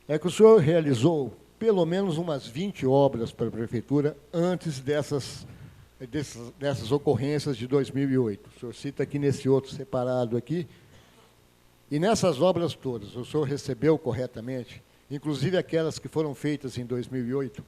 é que o senhor realizou pelo menos umas 20 obras para a prefeitura antes dessas ocorrências de 2008. O senhor cita aqui nesse outro separado aqui. E nessas obras todas, o senhor recebeu corretamente, inclusive aquelas que foram feitas em 2008?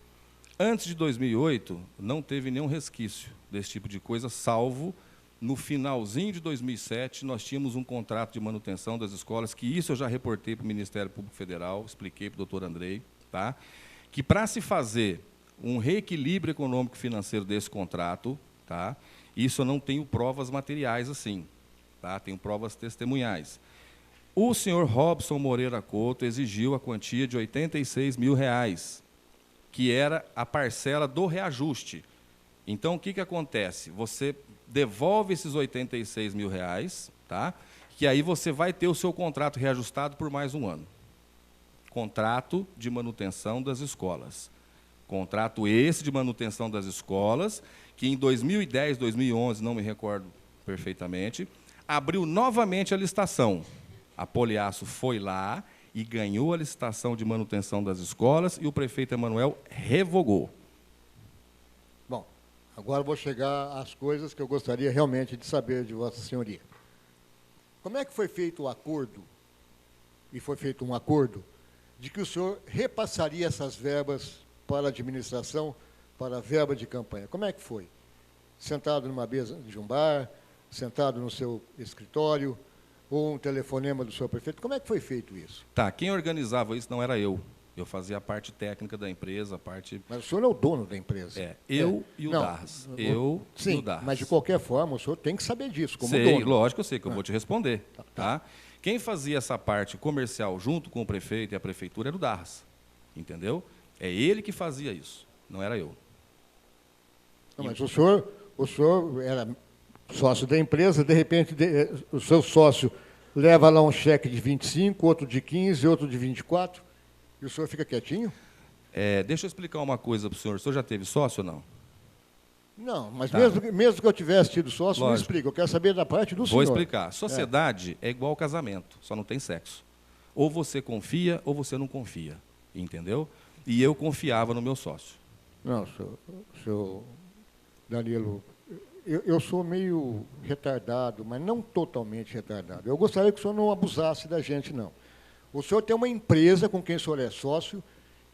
Antes de 2008, não teve nenhum resquício desse tipo de coisa, salvo no finalzinho de 2007, nós tínhamos um contrato de manutenção das escolas, que isso eu já reportei para o Ministério Público Federal, expliquei para o doutor Andrei, tá? Que para se fazer um reequilíbrio econômico e financeiro desse contrato, tá? Isso eu não tenho provas materiais assim, tá? Tenho provas testemunhais. O senhor Robson Moreira Couto exigiu a quantia de R$86 mil, que era a parcela do reajuste. Então, o que acontece? Você devolve esses R$86 mil, tá? Que aí você vai ter o seu contrato reajustado por mais um ano. Contrato de manutenção das escolas. Contrato esse de manutenção das escolas, que em 2010, 2011, não me recordo perfeitamente, abriu novamente a licitação. A Poliaço foi lá e ganhou a licitação de manutenção das escolas e o prefeito Emanuel revogou. Bom, agora vou chegar às coisas que eu gostaria realmente de saber de Vossa Senhoria. Como é que foi feito o acordo, e foi feito um acordo, de que o senhor repassaria essas verbas para a administração, para a verba de campanha? Como é que foi? Sentado numa mesa de um bar, sentado no seu escritório, ou um telefonema do seu prefeito? Como é que foi feito isso? Tá, quem organizava isso não era eu. Eu fazia a parte técnica da empresa, a parte... Mas o senhor é o dono da empresa. Eu e o Darras. Eu sim, e o Darras. mas de qualquer forma, o senhor tem que saber disso, como sei, dono. Lógico, eu sei que eu vou te responder. Tá? Quem fazia essa parte comercial junto com o prefeito e a prefeitura era o Darras. Entendeu? É ele que fazia isso, não era eu. Não, mas o senhor era sócio da empresa, de repente o seu sócio leva lá um cheque de 25, outro de 15, outro de 24, e o senhor fica quietinho? Deixa eu explicar uma coisa para o senhor. O senhor já teve sócio ou não? Não, mas Tá. mesmo que eu tivesse tido sócio, não Lógico. explica. Eu quero saber da parte do senhor. Vou explicar. Sociedade é igual ao casamento, só não tem sexo. Ou você confia ou você não confia, entendeu? E eu confiava no meu sócio. Não, senhor Danilo, eu sou meio retardado, mas não totalmente retardado. Eu gostaria que o senhor não abusasse da gente, não. O senhor tem uma empresa com quem o senhor é sócio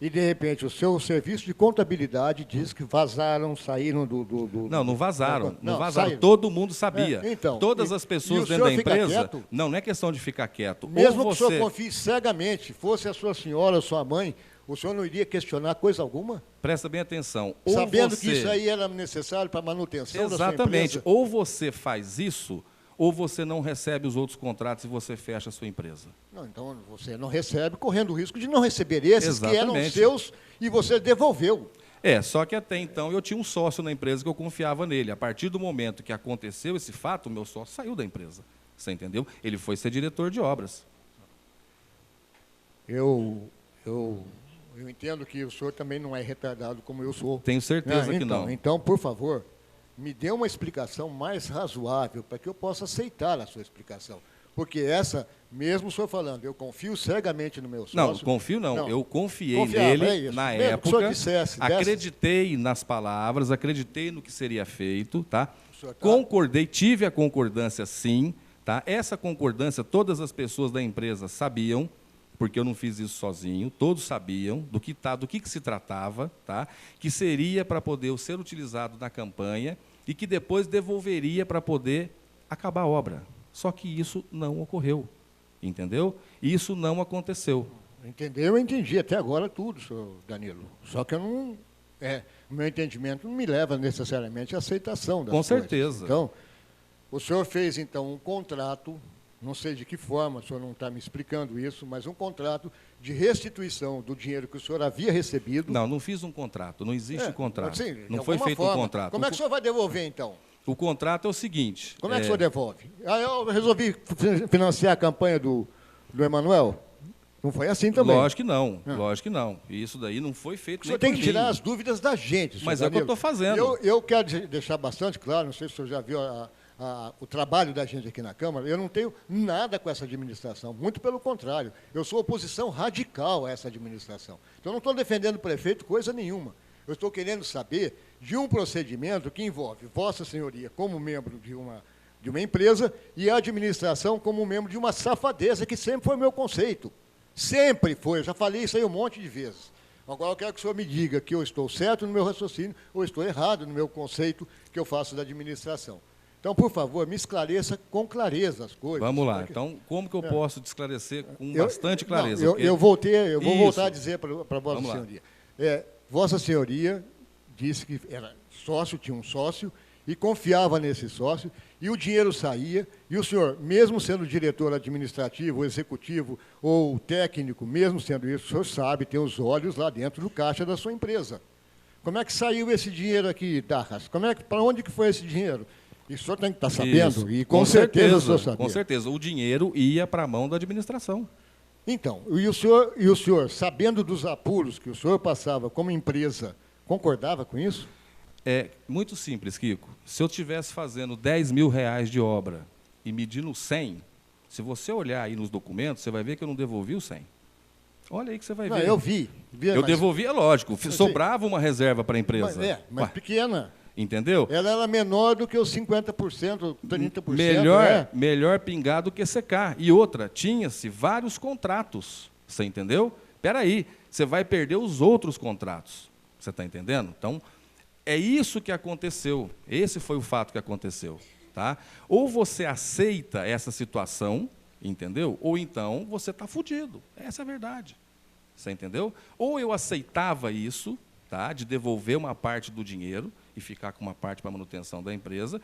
e, de repente, o seu serviço de contabilidade diz que vazaram, saíram do... Não vazaram. Não vazaram. Saíram. Todo mundo sabia. Então, todas as pessoas dentro da empresa... Não é questão de ficar quieto. Mesmo ou que você... o senhor confie cegamente, fosse a sua senhora ou sua mãe, o senhor não iria questionar coisa alguma? Presta bem atenção. Sabendo você... que isso aí era necessário para a manutenção da sua Exatamente. empresa? Ou você faz isso, ou você não recebe os outros contratos e você fecha a sua empresa. Não, então você não recebe, correndo o risco de não receber esses que eram Exatamente. seus e você devolveu. Só que até então eu tinha um sócio na empresa que eu confiava nele. A partir do momento que aconteceu esse fato, o meu sócio saiu da empresa. Você entendeu? Ele foi ser diretor de obras. Eu entendo que o senhor também não é retardado como eu sou. Tenho certeza que não. Então, por favor, me dê uma explicação mais razoável para que eu possa aceitar a sua explicação. Porque essa, mesmo o senhor falando, eu confio cegamente no meu sócio. Não, confio não. Eu confiei Confiava, nele na Mesmo que o época. senhor dissesse, acreditei nas palavras, acreditei no que seria feito, tá? senhor tá- Concordei, tive a concordância sim, tá? Essa concordância todas as pessoas da empresa sabiam, porque eu não fiz isso sozinho, todos sabiam do que se tratava, tá? Que seria para poder ser utilizado na campanha e que depois devolveria para poder acabar a obra. Só que isso não ocorreu, entendeu? Isso não aconteceu. Entendeu? Eu entendi até agora tudo, senhor Danilo. Só que eu não... o meu entendimento não me leva necessariamente à aceitação das Com coisas. certeza. Então, o senhor fez, então, um contrato, não sei de que forma, o senhor não está me explicando isso, mas um contrato de restituição do dinheiro que o senhor havia recebido. Não fiz um contrato, não existe contrato. Sim, de não foi alguma feito forma. um contrato. Como é que o senhor vai devolver, então? O contrato é o seguinte... Como é que o senhor devolve? Eu resolvi financiar a campanha do Emanuel. Não foi assim também. Lógico que não. Isso daí não foi feito O nem senhor tem por que mim. tirar as dúvidas da gente, senhor Mas é o que eu Danilo. estou fazendo. Eu quero deixar bastante claro, não sei se o senhor já viu o trabalho da gente aqui na Câmara, eu não tenho nada com essa administração, muito pelo contrário. Eu sou oposição radical a essa administração. Então, eu não estou defendendo o prefeito coisa nenhuma. Eu estou querendo saber de um procedimento que envolve Vossa Senhoria como membro de uma empresa e a administração como membro de uma safadeza, que sempre foi o meu conceito. Sempre foi, eu já falei isso aí um monte de vezes. Agora eu quero que o senhor me diga que eu estou certo no meu raciocínio ou estou errado no meu conceito que eu faço da administração. Então, por favor, me esclareça com clareza as coisas. Vamos lá. Então, como que eu posso te esclarecer com bastante clareza? Não, eu vou voltar a dizer para Vossa Senhoria. Vossa Senhoria disse que era sócio, tinha um sócio, e confiava nesse sócio, e o dinheiro saía, e o senhor, mesmo sendo diretor administrativo, executivo ou técnico, mesmo sendo isso, o senhor sabe, tem os olhos lá dentro do caixa da sua empresa. Como é que saiu esse dinheiro aqui, Darras? Para onde que foi esse dinheiro? E o senhor tem que estar sabendo, isso. E com certeza o senhor sabia. Com certeza, o dinheiro ia para a mão da administração. Então, e o senhor, sabendo dos apuros que o senhor passava como empresa, concordava com isso? É muito simples, Kiko. Se eu estivesse fazendo 10 mil reais de obra e medindo 100, se você olhar aí nos documentos, você vai ver que eu não devolvi os 100. Olha aí que você vai ver. Eu vi. Eu devolvi, é lógico. Sobrava uma reserva para a empresa. Mas pequena. Entendeu? Ela era menor do que os 50%, 30%. Melhor pingar do que secar. E outra, tinha-se vários contratos. Você entendeu? Espera aí, você vai perder os outros contratos. Você está entendendo? Então, é isso que aconteceu. Esse foi o fato que aconteceu. Tá? Ou você aceita essa situação, entendeu? Ou então você está fudido. Essa é a verdade. Você entendeu? Ou eu aceitava isso, tá? De devolver uma parte do dinheiro e ficar com uma parte para a manutenção da empresa,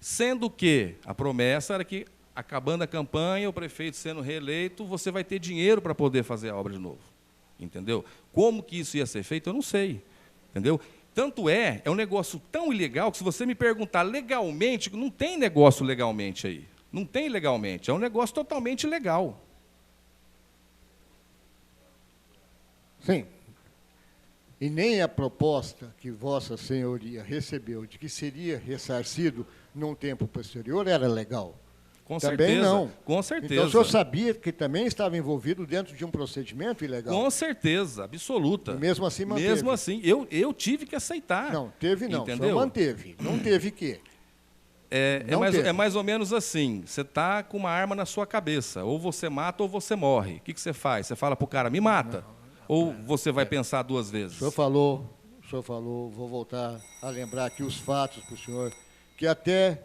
sendo que a promessa era que, acabando a campanha, o prefeito sendo reeleito, você vai ter dinheiro para poder fazer a obra de novo. Entendeu? Como que isso ia ser feito, eu não sei. Entendeu? Tanto é um negócio tão ilegal que, se você me perguntar legalmente, não tem negócio legalmente aí. Não tem legalmente, é um negócio totalmente ilegal. Sim. E nem a proposta que Vossa Senhoria recebeu de que seria ressarcido num tempo posterior era legal. Com também certeza, não. Com certeza. Então, o senhor sabia que também estava envolvido dentro de um procedimento ilegal? Com certeza, absoluta. E mesmo assim manteve? Mesmo assim, eu tive que aceitar. Não, teve não, entendeu? o senhor manteve. Não teve quê? É mais ou menos assim, você está com uma arma na sua cabeça, ou você mata ou você morre. O que você faz? Você fala para o cara, me mata? Ou você vai pensar duas vezes? O senhor falou, vou voltar a lembrar aqui os fatos para o senhor, que até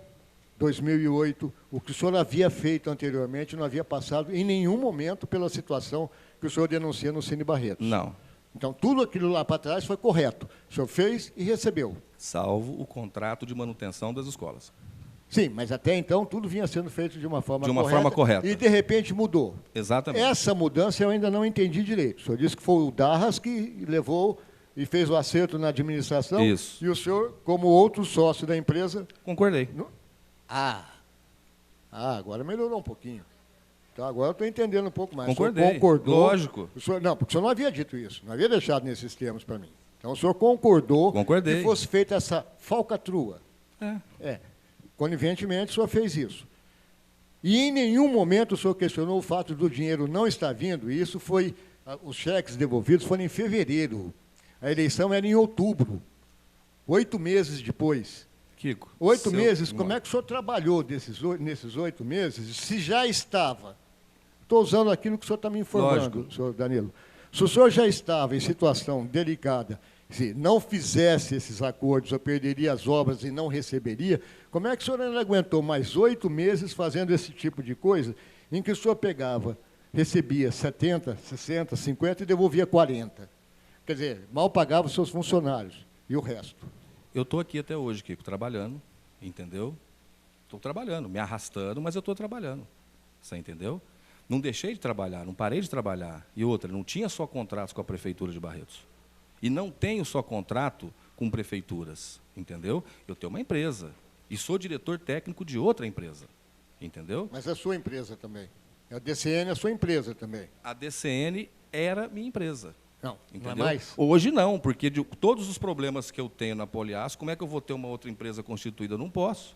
2008, o que o senhor havia feito anteriormente não havia passado em nenhum momento pela situação que o senhor denuncia no Cine Barretos. Não. Então, tudo aquilo lá para trás foi correto. O senhor fez e recebeu. Salvo o contrato de manutenção das escolas. Sim, mas até então tudo vinha sendo feito de uma forma correta. E, de repente, mudou. Exatamente. Essa mudança eu ainda não entendi direito. O senhor disse que foi o Darras que levou e fez o acerto na administração. Isso. E o senhor, como outro sócio da empresa... Concordei. Agora melhorou um pouquinho. Então, agora eu estou entendendo um pouco mais. Concordei. O senhor concordou. Lógico. Não, porque o senhor não havia dito isso, não havia deixado nesses termos para mim. Então, o senhor concordou Concordei. que fosse feita essa falcatrua. É. Conivenientemente, o senhor fez isso. E em nenhum momento o senhor questionou o fato do dinheiro não estar vindo, e isso foi, os cheques devolvidos foram em fevereiro. A eleição era em outubro, 8 meses depois. Kiko. 8 meses, como é que o senhor trabalhou nesses 8 meses, se já estava? Estou usando aquilo que o senhor está me informando, senhor Danilo. Se o senhor já estava em situação delicada, se não fizesse esses acordos, eu perderia as obras e não receberia, como é que o senhor ainda aguentou mais 8 meses fazendo esse tipo de coisa, em que o senhor pegava, recebia 70, 60, 50 e devolvia 40? Quer dizer, mal pagava os seus funcionários. E o resto? Eu estou aqui até hoje, Kiko, trabalhando, entendeu? Estou trabalhando, me arrastando, mas eu estou trabalhando. Você entendeu? Não deixei de trabalhar, não parei de trabalhar. E outra, não tinha só contratos com a Prefeitura de Barretos. E não tenho só contrato com prefeituras, entendeu? Eu tenho uma empresa. E sou diretor técnico de outra empresa, entendeu? Mas é a sua empresa também. A DCN é a sua empresa também. A DCN era minha empresa. Não, entendeu? não é mais? Hoje não, porque de todos os problemas que eu tenho na Poliaço, como é que eu vou ter uma outra empresa constituída? Eu não posso.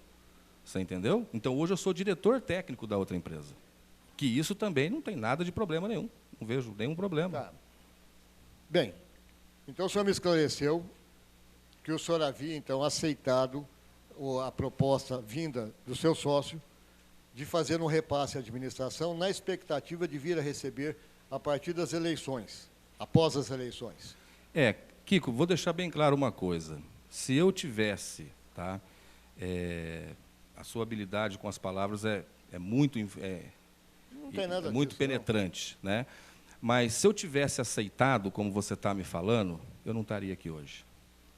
Você entendeu? Então, hoje eu sou diretor técnico da outra empresa. Que isso também não tem nada de problema nenhum. Não vejo nenhum problema. Tá. Bem, então o senhor me esclareceu que o senhor havia, então, aceitado a proposta vinda do seu sócio de fazer um repasse à administração na expectativa de vir a receber a partir das eleições, após as eleições. Kiko, vou deixar bem claro uma coisa. Se eu tivesse, tá, a sua habilidade com as palavras é muito, não tem nada muito disso, penetrante, né? Mas se eu tivesse aceitado, como você está me falando, eu não estaria aqui hoje.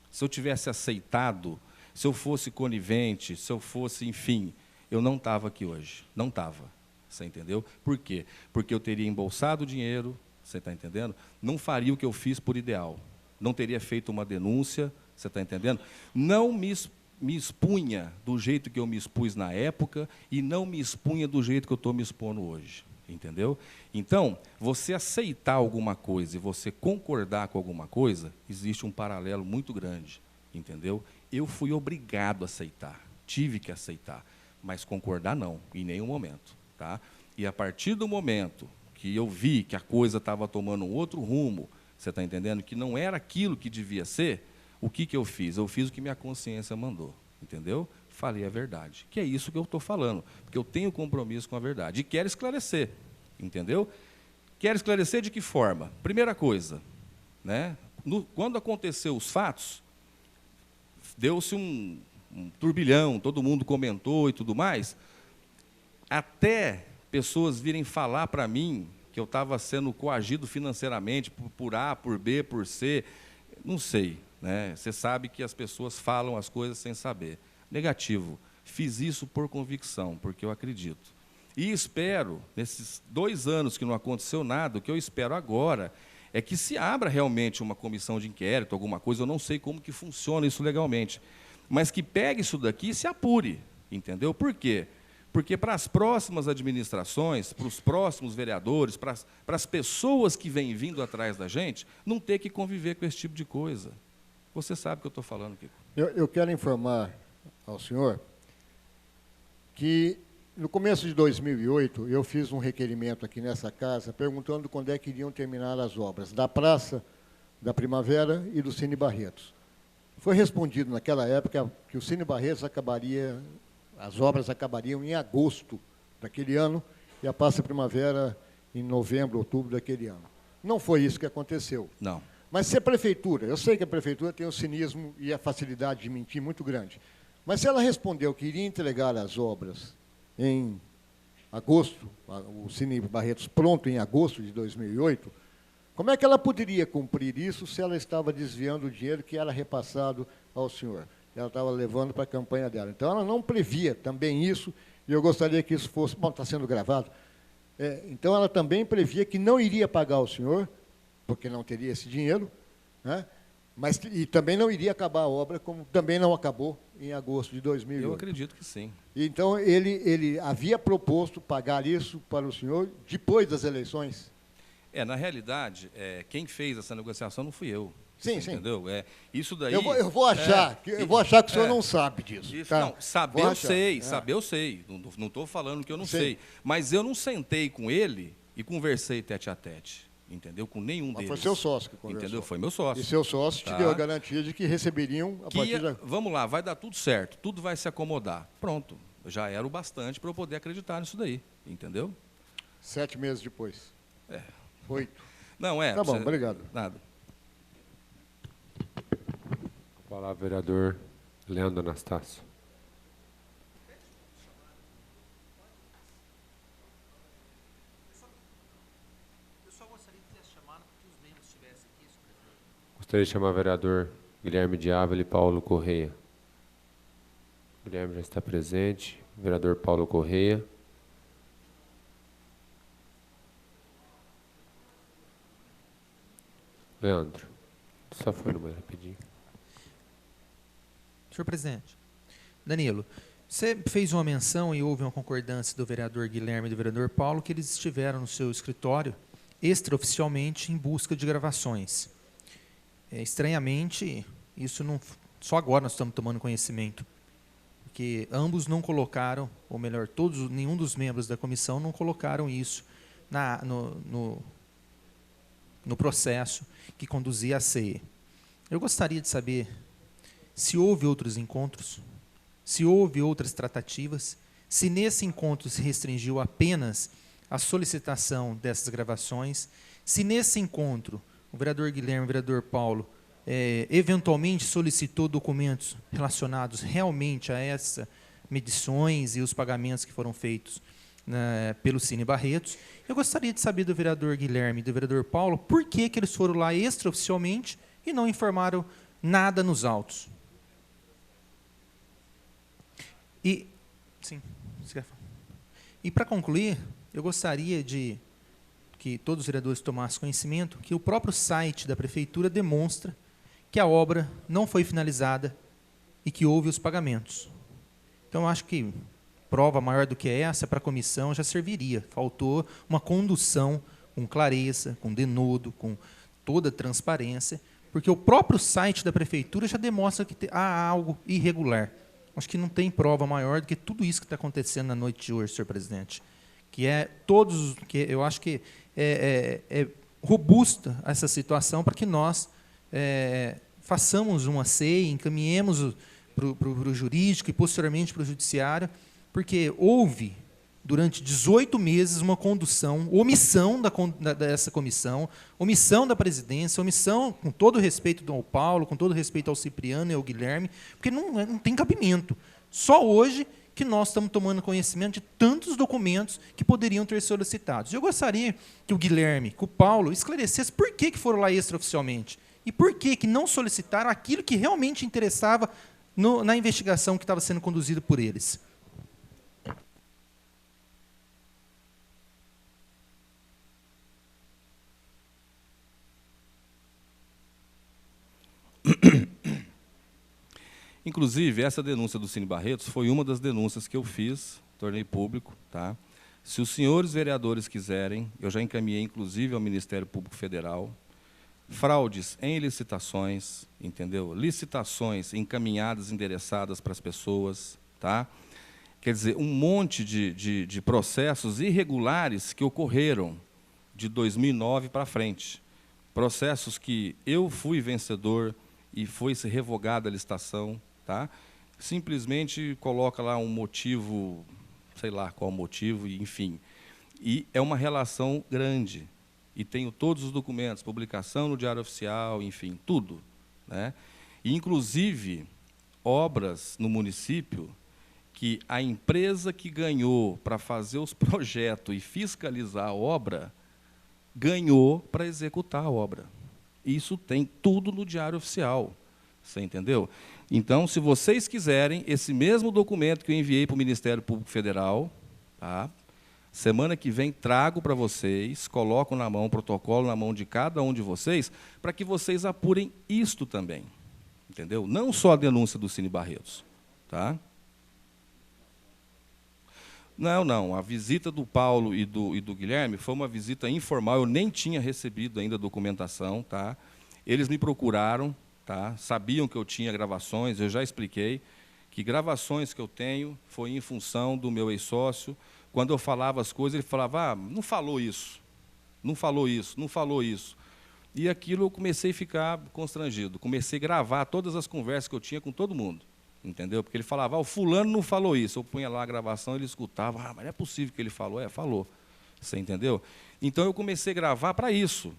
Se eu tivesse aceitado, se eu fosse conivente, se eu fosse, enfim, eu não estava aqui hoje. Não estava. Você entendeu? Por quê? Porque eu teria embolsado o dinheiro, você está entendendo? Não faria o que eu fiz por ideal. Não teria feito uma denúncia, você está entendendo? Não me expunha do jeito que eu me expus na época e não me expunha do jeito que eu estou me expondo hoje. Entendeu? Então, você aceitar alguma coisa e você concordar com alguma coisa, existe um paralelo muito grande. Entendeu? Eu fui obrigado a aceitar, tive que aceitar, mas concordar não, em nenhum momento. Tá? E a partir do momento que eu vi que a coisa estava tomando um outro rumo, você está entendendo? Que não era aquilo que devia ser, o que eu fiz? Eu fiz o que minha consciência mandou, entendeu? Falei a verdade, que é isso que eu estou falando, porque eu tenho compromisso com a verdade e quero esclarecer, entendeu? Quero esclarecer de que forma? Primeira coisa, né? Quando aconteceu os fatos, deu-se um turbilhão, todo mundo comentou e tudo mais, até pessoas virem falar para mim que eu estava sendo coagido financeiramente por A, por B, por C, não sei, né? Você sabe que as pessoas falam as coisas sem saber. Negativo. Fiz isso por convicção, porque eu acredito. E espero, nesses 2 anos que não aconteceu nada, o que eu espero agora é que se abra realmente uma comissão de inquérito, alguma coisa, eu não sei como que funciona isso legalmente, mas que pegue isso daqui e se apure, entendeu? Por quê? Porque para as próximas administrações, para os próximos vereadores, para as pessoas que vêm vindo atrás da gente, não ter que conviver com esse tipo de coisa. Você sabe o que eu estou falando, Kiko. Eu quero informar ao senhor que, no começo de 2008, eu fiz um requerimento aqui nessa casa, perguntando quando é que iriam terminar as obras da Praça da Primavera e do Cine Barretos. Foi respondido naquela época que o Cine Barretos as obras acabariam em agosto daquele ano e a Praça Primavera em novembro, outubro daquele ano. Não foi isso que aconteceu. Não. Mas se a prefeitura, eu sei que a prefeitura tem o cinismo e a facilidade de mentir muito grande, mas se ela respondeu que iria entregar as obras em agosto, o Cine Barretos pronto em agosto de 2008, como é que ela poderia cumprir isso se ela estava desviando o dinheiro que era repassado ao senhor? Ela estava levando para a campanha dela. Então, ela não previa também isso, e eu gostaria que isso fosse... Bom, está sendo gravado. Então, ela também previa que não iria pagar ao senhor, porque não teria esse dinheiro, né? E também não iria acabar a obra, como também não acabou em agosto de 2008. Eu acredito que sim. Então, ele havia proposto pagar isso para o senhor depois das eleições? Na realidade, quem fez essa negociação não fui eu. Sim, sim. Entendeu? Isso daí... Eu vou achar que o senhor não sabe disso. Isso, tá? Não, saber eu sei, saber eu sei. Não estou falando que eu não sei. Mas eu não sentei com ele e conversei tete a tete. Entendeu? Com nenhum deles. Foi seu sócio que conversou. Entendeu? Foi meu sócio. E seu sócio te deu a garantia de que receberiam a partir da... Vamos lá, vai dar tudo certo, tudo vai se acomodar. Pronto, já era o bastante para eu poder acreditar nisso daí. Entendeu? 7 meses depois. 8. Não, Tá bom, obrigado. Nada. Palavra, vereador Leandro Anastácio. Eu só gostaria de ter chamado que os membros estivessem aqui. Gostaria de chamar o vereador Guilherme de Ávila e Paulo Correia. Guilherme já está presente. Vereador Paulo Correia. Leandro, só foi no mais rapidinho. Senhor presidente, Danilo, você fez uma menção e houve uma concordância do vereador Guilherme e do vereador Paulo que eles estiveram no seu escritório extraoficialmente em busca de gravações. Estranhamente, isso não... Só agora nós estamos tomando conhecimento. porque ambos não colocaram, ou melhor, nenhum dos membros da comissão não colocaram isso no processo que conduzia a CE. Eu gostaria de saber se houve outros encontros, se houve outras tratativas, se nesse encontro se restringiu apenas a solicitação dessas gravações, se nesse encontro o vereador Guilherme e o vereador Paulo eventualmente solicitou documentos relacionados realmente a essas medições e os pagamentos que foram feitos pelo Cine Barretos. Eu gostaria de saber do vereador Guilherme e do vereador Paulo por que eles foram lá extraoficialmente e não informaram nada nos autos. E, sim, você quer falar? E para concluir, eu gostaria de que todos os vereadores tomassem conhecimento que o próprio site da prefeitura demonstra que a obra não foi finalizada e que houve os pagamentos. Então, eu acho que prova maior do que essa para a comissão já serviria. Faltou uma condução com clareza, com denodo, com toda transparência, porque o próprio site da prefeitura já demonstra que há algo irregular. Acho que não tem prova maior do que tudo isso que está acontecendo na noite de hoje, senhor presidente. Eu acho que é robusta essa situação para que nós façamos uma CEI, encaminhemos para o jurídico e posteriormente para o judiciário, porque houve, durante 18 meses, uma condução, omissão dessa comissão, omissão da presidência, omissão, com todo respeito ao Paulo, com todo respeito ao Cipriano e ao Guilherme, porque não tem cabimento. Só hoje que nós estamos tomando conhecimento de tantos documentos que poderiam ter solicitados. Eu gostaria que o Guilherme, que o Paulo, esclarecesse por que foram lá extraoficialmente e por que não solicitaram aquilo que realmente interessava na investigação que estava sendo conduzida por eles. Inclusive, essa denúncia do Cine Barretos foi uma das denúncias que eu fiz, tornei público. Tá? Se os senhores vereadores quiserem, eu já encaminhei, inclusive, ao Ministério Público Federal, fraudes em licitações, entendeu? Licitações encaminhadas, endereçadas para as pessoas. Tá? Quer dizer, um monte de processos irregulares que ocorreram de 2009 para frente. Processos que eu fui vencedor e foi-se revogada a licitação. Tá? Simplesmente coloca lá um motivo, sei lá qual motivo, enfim. E é uma relação grande. E tenho todos os documentos, publicação no Diário Oficial, enfim, tudo. Né? E, inclusive, obras no município que a empresa que ganhou para fazer os projetos e fiscalizar a obra, ganhou para executar a obra. Isso tem tudo no Diário Oficial. Você entendeu? Então, se vocês quiserem, esse mesmo documento que eu enviei para o Ministério Público Federal, tá? Semana que vem trago para vocês, coloco na mão, protocolo na mão de cada um de vocês, para que vocês apurem isto também. Entendeu? Não só a denúncia do Cine Barretos. Tá? Não. A visita do Paulo e do Guilherme foi uma visita informal, eu nem tinha recebido ainda a documentação. Tá? Eles me procuraram. Tá? Sabiam que eu tinha gravações, eu já expliquei que gravações que eu tenho foi em função do meu ex-sócio. Quando eu falava as coisas, ele falava, não falou isso, não falou isso, não falou isso. E aquilo eu comecei a ficar constrangido, comecei a gravar todas as conversas que eu tinha com todo mundo, entendeu? Porque ele falava, o fulano não falou isso, eu punha lá a gravação, ele escutava, mas não é possível que ele falou, falou, você entendeu? Então eu comecei a gravar para isso.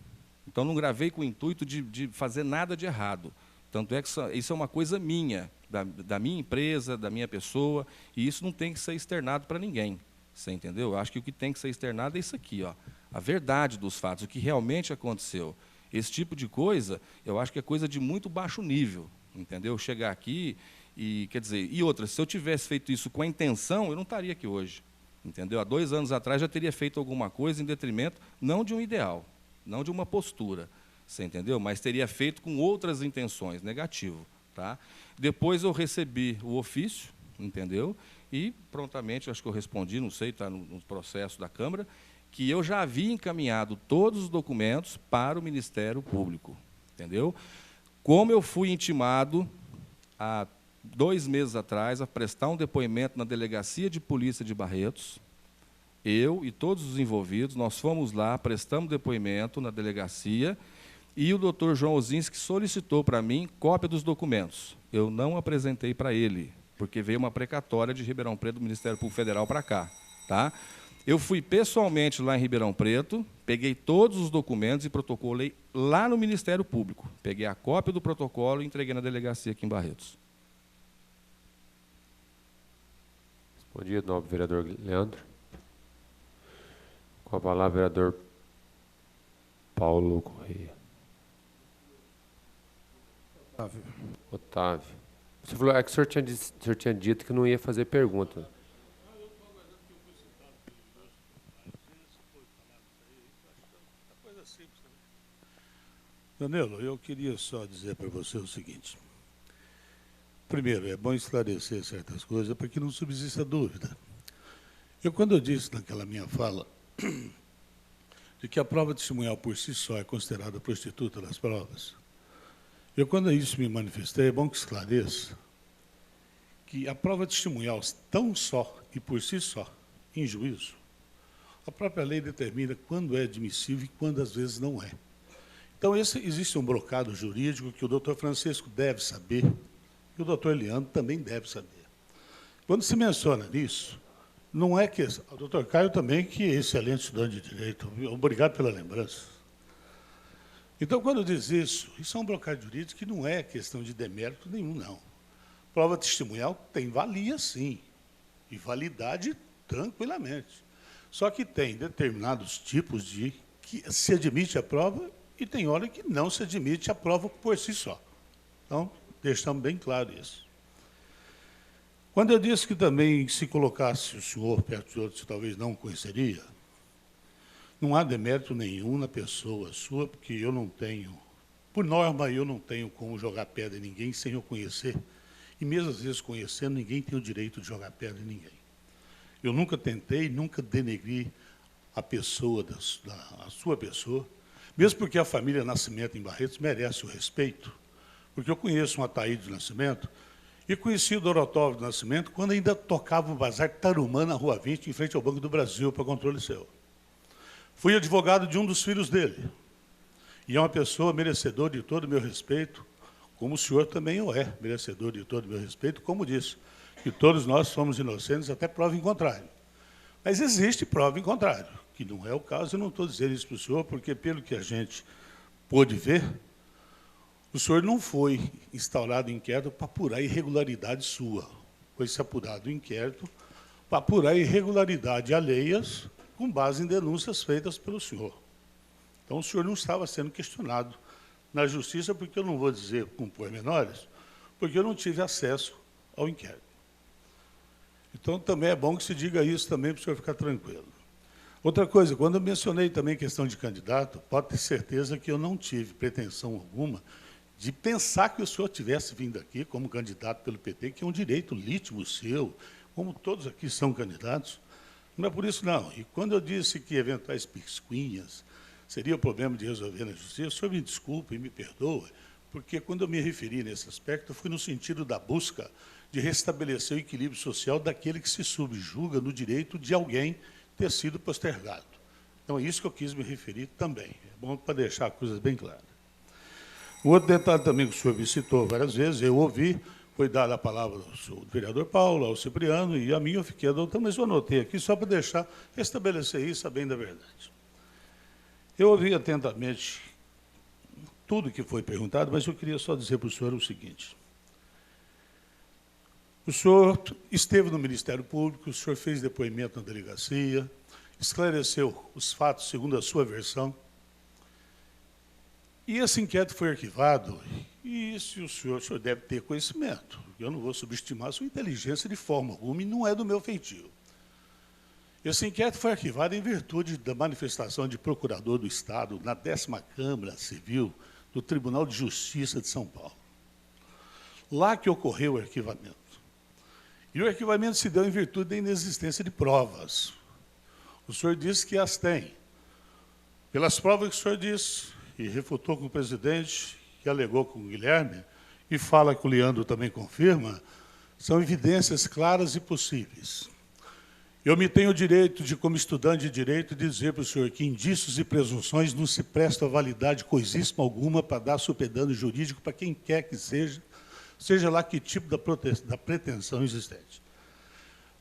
Então, não gravei com o intuito de fazer nada de errado. Tanto é que isso é uma coisa minha, da minha empresa, da minha pessoa, e isso não tem que ser externado para ninguém. Você entendeu? Eu acho que o que tem que ser externado é isso aqui, ó, a verdade dos fatos, o que realmente aconteceu. Esse tipo de coisa, eu acho que é coisa de muito baixo nível, entendeu? Chegar aqui e, quer dizer, e outra, se eu tivesse feito isso com a intenção, eu não estaria aqui hoje, entendeu? Há 2 anos atrás já teria feito alguma coisa em detrimento, não de um ideal, não de uma postura, você entendeu? Mas teria feito com outras intenções, negativo. Tá? Depois eu recebi o ofício, entendeu? E prontamente, acho que eu respondi, não sei, está no processo da Câmara, que eu já havia encaminhado todos os documentos para o Ministério Público. Entendeu? Como eu fui intimado há 2 meses atrás, a prestar um depoimento na Delegacia de Polícia de Barretos. Eu e todos os envolvidos, nós fomos lá, prestamos depoimento na delegacia, e o doutor João Ozinski solicitou para mim cópia dos documentos. Eu não apresentei para ele, porque veio uma precatória de Ribeirão Preto, do Ministério Público Federal, para cá. Tá? Eu fui pessoalmente lá em Ribeirão Preto, peguei todos os documentos e protocolei lá no Ministério Público. Peguei a cópia do protocolo e entreguei na delegacia aqui em Barretos. Respondido, nobre vereador Leandro. Com a palavra, vereador Paulo Correia. Otávio. Você falou, é que o senhor tinha dito que não ia fazer pergunta. Danilo, eu queria só dizer para você o seguinte. Primeiro, é bom esclarecer certas coisas para que não subsista dúvida. Quando eu disse naquela minha fala de que a prova testemunhal por si só é considerada prostituta das provas, quando isso me manifestei, é bom que esclareça que a prova testemunhal tão só e por si só, em juízo, a própria lei determina quando é admissível e quando às vezes não é. Então, existe um brocado jurídico que o doutor Francisco deve saber e o doutor Leandro também deve saber. Quando se menciona nisso, não é que... O doutor Caio também, que é excelente estudante de direito. Obrigado pela lembrança. Então, quando diz isso é um brocado jurídico que não é questão de demérito nenhum, não. Prova testemunhal tem valia, sim, e validade tranquilamente. Só que tem determinados tipos de que se admite a prova e tem hora que não se admite a prova por si só. Então, deixamos bem claro isso. Quando eu disse que também, se colocasse o senhor perto de outros, talvez não conheceria, não há demérito nenhum na pessoa sua, porque eu não tenho, por norma, eu não tenho como jogar pedra em ninguém sem eu conhecer. E mesmo às vezes conhecendo, ninguém tem o direito de jogar pedra em ninguém. Eu nunca tentei, nunca denegri a pessoa, a sua pessoa, mesmo porque a família Nascimento em Barretos merece o respeito, porque eu conheço um Ataíde Nascimento e conheci o Dorotov do Nascimento quando ainda tocava o Bazar Tarumã na Rua 20, em frente ao Banco do Brasil, para controle seu. Fui advogado de um dos filhos dele, e é uma pessoa merecedora de todo o meu respeito, como o senhor também o é, merecedor de todo o meu respeito, como disse, que todos nós somos inocentes até prova em contrário. Mas existe prova em contrário, que não é o caso, eu não estou dizendo isso para o senhor, porque, pelo que a gente pôde ver, o senhor não foi instaurado inquérito para apurar irregularidade sua. Foi-se apurado o inquérito para apurar irregularidade alheias com base em denúncias feitas pelo senhor. Então, o senhor não estava sendo questionado na justiça, porque eu não vou dizer com pormenores, porque eu não tive acesso ao inquérito. Então, também é bom que se diga isso também para o senhor ficar tranquilo. Outra coisa, quando eu mencionei também questão de candidato, pode ter certeza que eu não tive pretensão alguma de pensar que o senhor tivesse vindo aqui como candidato pelo PT, que é um direito lícito seu, como todos aqui são candidatos. Não é por isso, não. E quando eu disse que eventuais piscuinhas seria o problema de resolver na justiça, o senhor me desculpe e me perdoa, porque quando eu me referi nesse aspecto, fui no sentido da busca de restabelecer o equilíbrio social daquele que se subjuga no direito de alguém ter sido postergado. Então, é isso que eu quis me referir também. É bom para deixar coisas bem claras. Um outro detalhe também que o senhor me citou várias vezes, eu ouvi, foi dada a palavra ao vereador Paulo, ao Cipriano, e a minha eu fiquei adotando, mas eu anotei aqui só para deixar, restabelecer isso, a bem da verdade. Eu ouvi atentamente tudo que foi perguntado, mas eu queria só dizer para o senhor o seguinte. O senhor esteve no Ministério Público, o senhor fez depoimento na delegacia, esclareceu os fatos segundo a sua versão, e esse inquérito foi arquivado, e se o senhor deve ter conhecimento. Eu não vou subestimar a sua inteligência de forma alguma, e não é do meu feitio. Esse inquérito foi arquivado em virtude da manifestação de procurador do Estado na 10ª Câmara Civil do Tribunal de Justiça de São Paulo. Lá que ocorreu o arquivamento. E o arquivamento se deu em virtude da inexistência de provas. O senhor disse que as tem. Pelas provas que o senhor disse, e refutou com o presidente, que alegou com o Guilherme, e fala que o Leandro também confirma, são evidências claras e possíveis. Eu me tenho o direito de, como estudante de direito, dizer para o senhor que indícios e presunções não se prestam a validade coisíssima alguma para dar supedano jurídico para quem quer que seja lá que tipo da pretensão existente.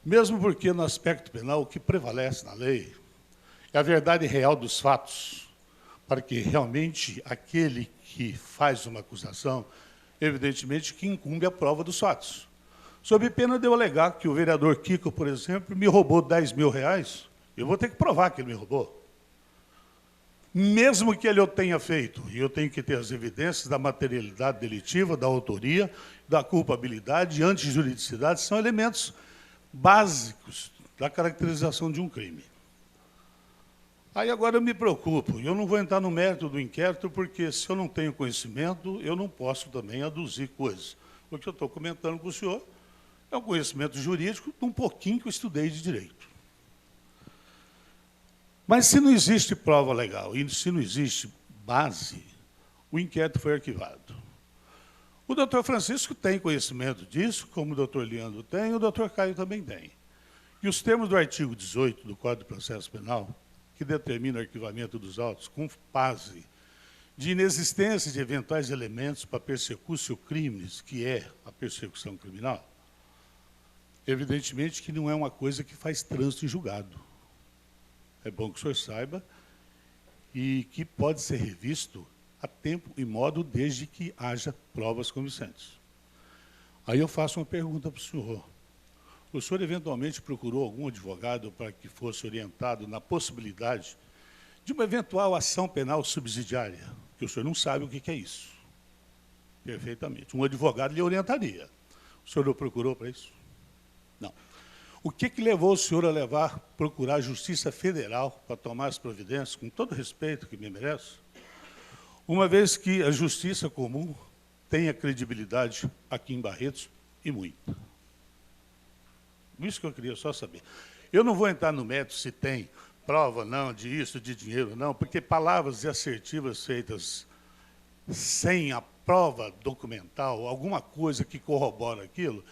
Mesmo porque, no aspecto penal, o que prevalece na lei é a verdade real dos fatos, para que realmente aquele que faz uma acusação, evidentemente, que incumbe a prova dos fatos. Sob pena de eu alegar que o vereador Kiko, por exemplo, me roubou 10 mil reais, eu vou ter que provar que ele me roubou. Mesmo que ele o tenha feito, e eu tenho que ter as evidências da materialidade delitiva, da autoria, da culpabilidade e antijuridicidade, são elementos básicos da caracterização de um crime. Aí agora eu me preocupo, eu não vou entrar no mérito do inquérito, porque se eu não tenho conhecimento, eu não posso também aduzir coisas. O que eu estou comentando com o senhor é um conhecimento jurídico de um pouquinho que eu estudei de direito. Mas se não existe prova legal e se não existe base, o inquérito foi arquivado. O doutor Francisco tem conhecimento disso, como o doutor Leandro tem, e o doutor Caio também tem. E os termos do artigo 18 do Código de Processo Penal, que determina o arquivamento dos autos com base de inexistência de eventuais elementos para persecúcio crimes, que é a persecução criminal, evidentemente que não é uma coisa que faz trânsito em julgado. É bom que o senhor saiba, e que pode ser revisto a tempo e modo desde que haja provas convincentes. Aí eu faço uma pergunta para o senhor. O senhor eventualmente procurou algum advogado para que fosse orientado na possibilidade de uma eventual ação penal subsidiária? Que o senhor não sabe o que é isso. Perfeitamente. Um advogado lhe orientaria. O senhor não procurou para isso? Não. O que levou o senhor a procurar a Justiça Federal para tomar as providências, com todo o respeito que me merece, uma vez que a Justiça Comum tem a credibilidade aqui em Barretos, e muita. Isso que eu queria só saber. Eu não vou entrar no mérito se tem prova, não, de isso, de dinheiro, não, porque palavras assertivas feitas sem a prova documental, alguma coisa que corrobora aquilo,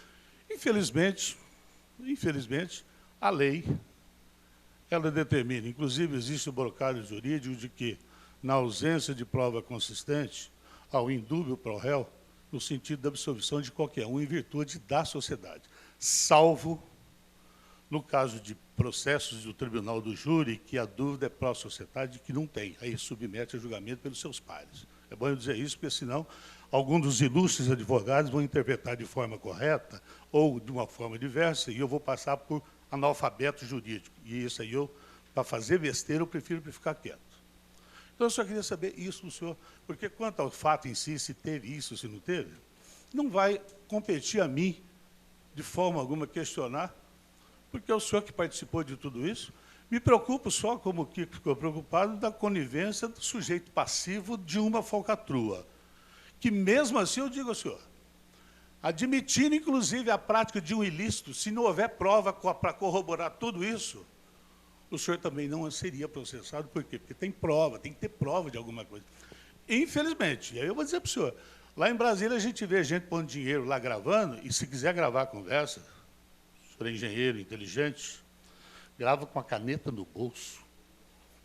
infelizmente, a lei, ela determina, inclusive existe o brocário jurídico de que, na ausência de prova consistente, há o indúbio pro réu, no sentido da absolvição de qualquer um em virtude da sociedade, salvo no caso de processos do tribunal do júri, que a dúvida é pró-sociedade, que não tem, aí submete a julgamento pelos seus pares. É bom eu dizer isso, porque senão alguns dos ilustres advogados vão interpretar de forma correta ou de uma forma diversa, e eu vou passar por analfabeto jurídico. E isso aí, para fazer besteira, eu prefiro ficar quieto. Então, eu só queria saber isso do senhor, porque quanto ao fato em si, se teve isso, se não teve, não vai competir a mim, de forma alguma, questionar, porque é o senhor que participou de tudo isso. Me preocupo só, como o Kiko ficou preocupado, da conivência do sujeito passivo de uma falcatrua. Que, mesmo assim, eu digo ao senhor, admitindo, inclusive, a prática de um ilícito, se não houver prova para corroborar tudo isso, o senhor também não seria processado. Por quê? Porque tem prova, tem que ter prova de alguma coisa. Infelizmente, e aí eu vou dizer para o senhor, lá em Brasília a gente vê gente pondo dinheiro lá gravando, e se quiser gravar a conversa, o senhor é engenheiro, inteligente, grava com a caneta no bolso,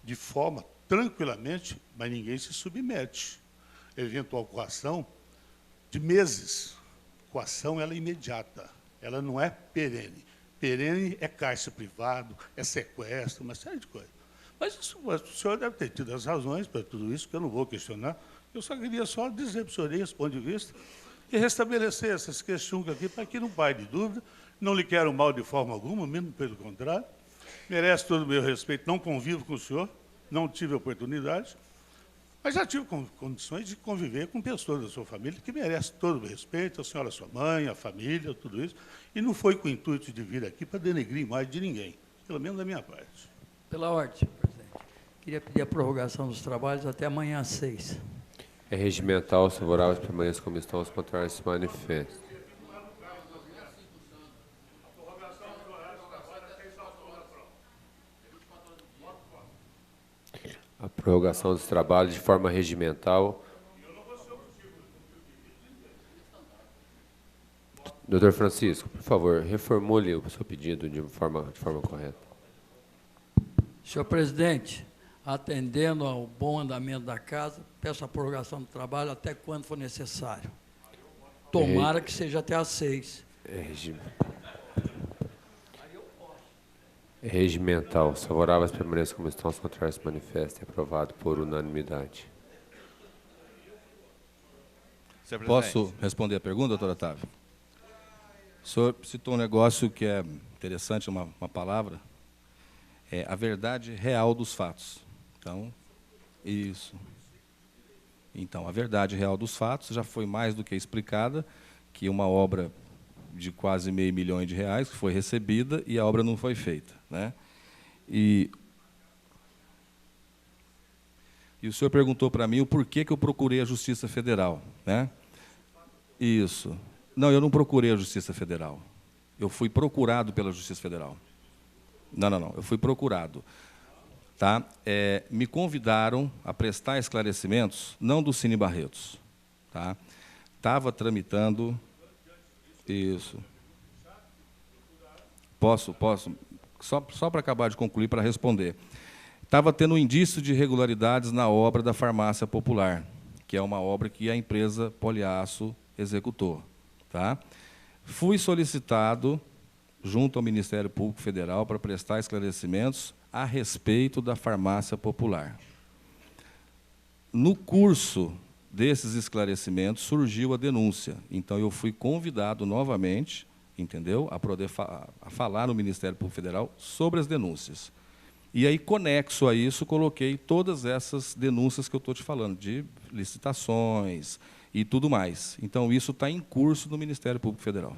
de forma tranquilamente, mas ninguém se submete. Eventual coação de meses. Coação, ela é imediata, ela não é perene. Perene é cárcere privado, é sequestro, uma série de coisas. Mas isso, o senhor deve ter tido as razões para tudo isso, que eu não vou questionar. Eu só queria dizer para o senhor esse ponto de vista e restabelecer essas questões aqui para que não pare de dúvida. Não lhe quero mal de forma alguma, mesmo pelo contrário. Merece todo o meu respeito. Não convivo com o senhor, não tive oportunidade, mas já tive condições de conviver com pessoas da sua família que merecem todo o respeito, a senhora, a sua mãe, a família, tudo isso, e não foi com o intuito de vir aqui para denegrir mais de ninguém, pelo menos da minha parte. Pela ordem, senhor presidente. Queria pedir a prorrogação dos trabalhos até amanhã às 6. É regimental, os favoráveis permanecem como estão, os contrários se manifestam. A prorrogação dos trabalhos de forma regimental. Doutor Francisco, por favor, reformule o seu pedido de forma correta. Senhor presidente, atendendo ao bom andamento da casa, peço a prorrogação do trabalho até quando for necessário. Tomara que seja até às 6. É regimental. Os favoráveis permaneçam como estão, os contrários se manifestem. Aprovado por unanimidade. Posso responder a pergunta, doutor Otávio? O senhor citou um negócio que é interessante, uma palavra, é a verdade real dos fatos. Então, isso. Então, a verdade real dos fatos já foi mais do que explicada, que uma obra de quase R$500 milhões que foi recebida e a obra não foi feita, né? E o senhor perguntou para mim o porquê que eu procurei a Justiça Federal, né? Isso. Não, eu não procurei a Justiça Federal. Eu fui procurado pela Justiça Federal. Não. Eu fui procurado. Tá? Me convidaram a prestar esclarecimentos, não do Cine Barretos. Tá? Estava tramitando... Isso. Posso. Só para acabar de concluir, para responder. Estava tendo um indício de irregularidades na obra da Farmácia Popular, que é uma obra que a empresa Poliaço executou. Tá? Fui solicitado, junto ao Ministério Público Federal, para prestar esclarecimentos a respeito da Farmácia Popular. No curso desses esclarecimentos, surgiu a denúncia. Então, eu fui convidado novamente, entendeu, a poder a falar no Ministério Público Federal sobre as denúncias. E aí, conexo a isso, coloquei todas essas denúncias que eu estou te falando, de licitações e tudo mais. Então, isso está em curso no Ministério Público Federal.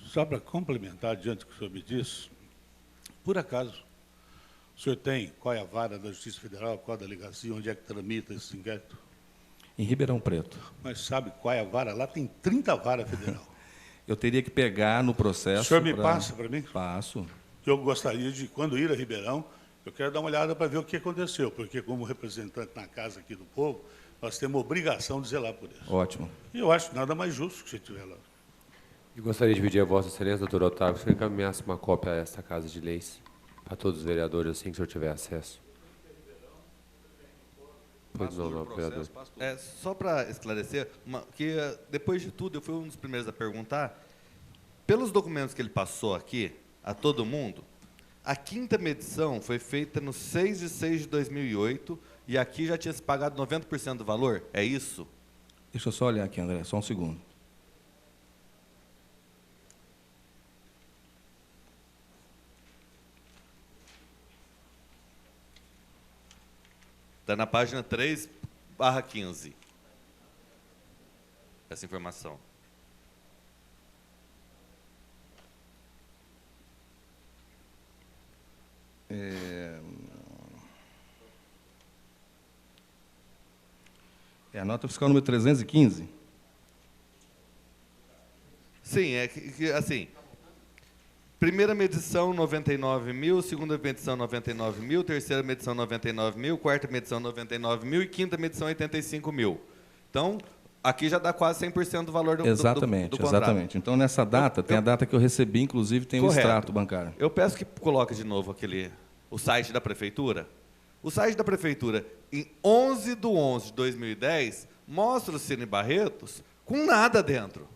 Só para complementar, diante do que o senhor me disse, por acaso, o senhor tem qual é a vara da Justiça Federal, qual a delegacia, onde é que tramita esse inquérito? Em Ribeirão Preto. Mas sabe qual é a vara? Lá tem 30 varas federal. Eu teria que pegar no processo... O senhor me passa para mim? Passo. Eu gostaria de, quando ir a Ribeirão, eu quero dar uma olhada para ver o que aconteceu, porque como representante na casa aqui do povo, nós temos obrigação de zelar por isso. Ótimo. E eu acho nada mais justo que você estiver lá. Eu gostaria de pedir a Vossa Excelência, doutor Otávio, que o senhor encaminhasse uma cópia a esta Casa de Leis, para todos os vereadores, assim que o senhor tiver acesso. Pois não, vereador. Só para esclarecer, que depois de tudo, eu fui um dos primeiros a perguntar, pelos documentos que ele passou aqui, a todo mundo, a 5ª medição foi feita no 6/6/2008, e aqui já tinha se pagado 90% do valor, é isso? Deixa eu só olhar aqui, André, só um segundo. Está na página 3/15, essa informação. É a nota fiscal número 315. Sim, assim, primeira medição 99 mil, segunda medição 99 mil, terceira medição 99 mil, quarta medição 99 mil e quinta medição 85 mil. Então, aqui já dá quase 100% do valor do contrato. Exatamente. Então, nessa data, tem a data que eu recebi, inclusive, tem o extrato bancário. Eu peço que coloque de novo o site da Prefeitura. O site da Prefeitura, em 11/11/2010, mostra o Cine Barretos com nada dentro.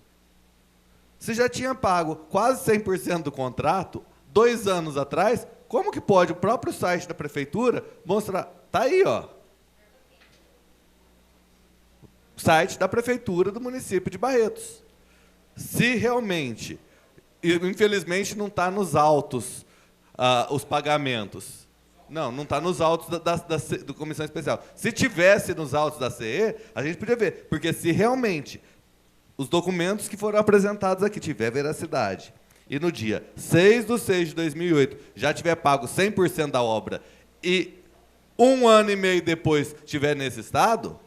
Você já tinha pago quase 100% do contrato 2 anos atrás, como que pode o próprio site da Prefeitura mostrar? Está aí, ó. O site da Prefeitura do município de Barretos. Se realmente, infelizmente não está nos autos os pagamentos. Não está nos autos da Comissão Especial. Se tivesse nos autos da CE, a gente podia ver. Porque se realmente os documentos que foram apresentados aqui tiver veracidade, e no dia 6/6/2008 já tiver pago 100% da obra, e 1 ano e meio depois estiver nesse estado,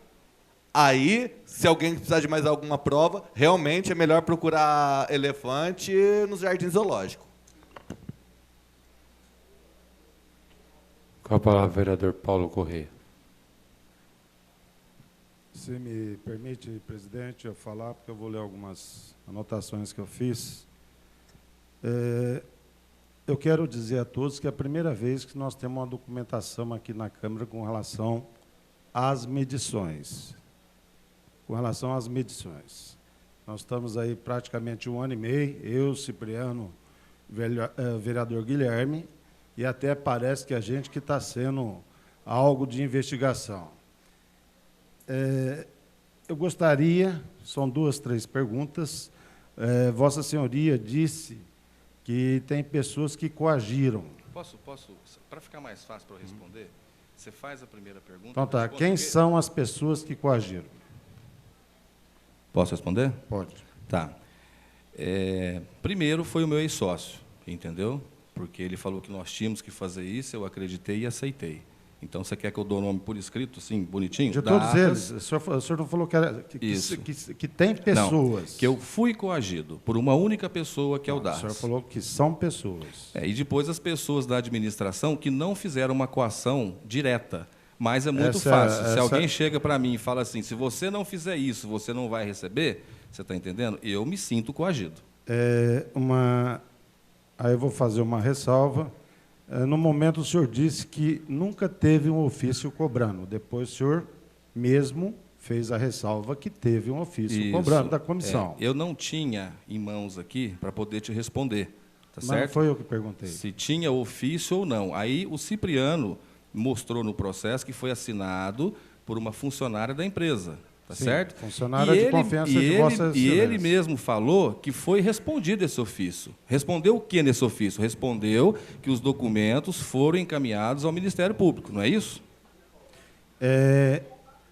aí, se alguém precisar de mais alguma prova, realmente é melhor procurar elefante nos jardins zoológicos. Com a palavra, vereador Paulo Correia. Se me permite, presidente, eu falar, porque eu vou ler algumas anotações que eu fiz. Eu quero dizer a todos que é a primeira vez que nós temos uma documentação aqui na Câmara com relação às medições. Com relação às medições. Nós estamos aí praticamente 1 ano e meio, eu, Cipriano, vereador Guilherme, e até parece que a gente que está sendo algo de investigação. Eu gostaria, são 2, 3 perguntas. Vossa Senhoria disse que tem pessoas que coagiram. Posso, para ficar mais fácil para eu responder, você faz a primeira pergunta. Então tá, quem são as pessoas que coagiram? Posso responder? Pode. Tá. Primeiro foi o meu ex-sócio, entendeu? Porque ele falou que nós tínhamos que fazer isso, eu acreditei e aceitei. Então, você quer que eu dou o nome por escrito, assim, bonitinho? De todos eles. O senhor não falou que tem pessoas. Não, que eu fui coagido por uma única pessoa, que é o Darras. O senhor falou que são pessoas. E depois as pessoas da administração que não fizeram uma coação direta. Mas é muito fácil. Se alguém chega para mim e fala assim, se você não fizer isso, você não vai receber, você está entendendo? Eu me sinto coagido. Aí eu vou fazer uma ressalva. No momento, o senhor disse que nunca teve um ofício cobrando. Depois, o senhor mesmo fez a ressalva que teve um ofício cobrando da comissão. Eu não tinha em mãos aqui para poder te responder. Tá certo? Mas foi eu que perguntei. Se tinha ofício ou não. Aí o Cipriano mostrou no processo que foi assinado por uma funcionária da empresa. Tá certo? Funcionária de confiança de Vossa Excelência. E ele mesmo falou que foi respondido esse ofício. Respondeu o que nesse ofício? Respondeu que os documentos foram encaminhados ao Ministério Público, não é isso?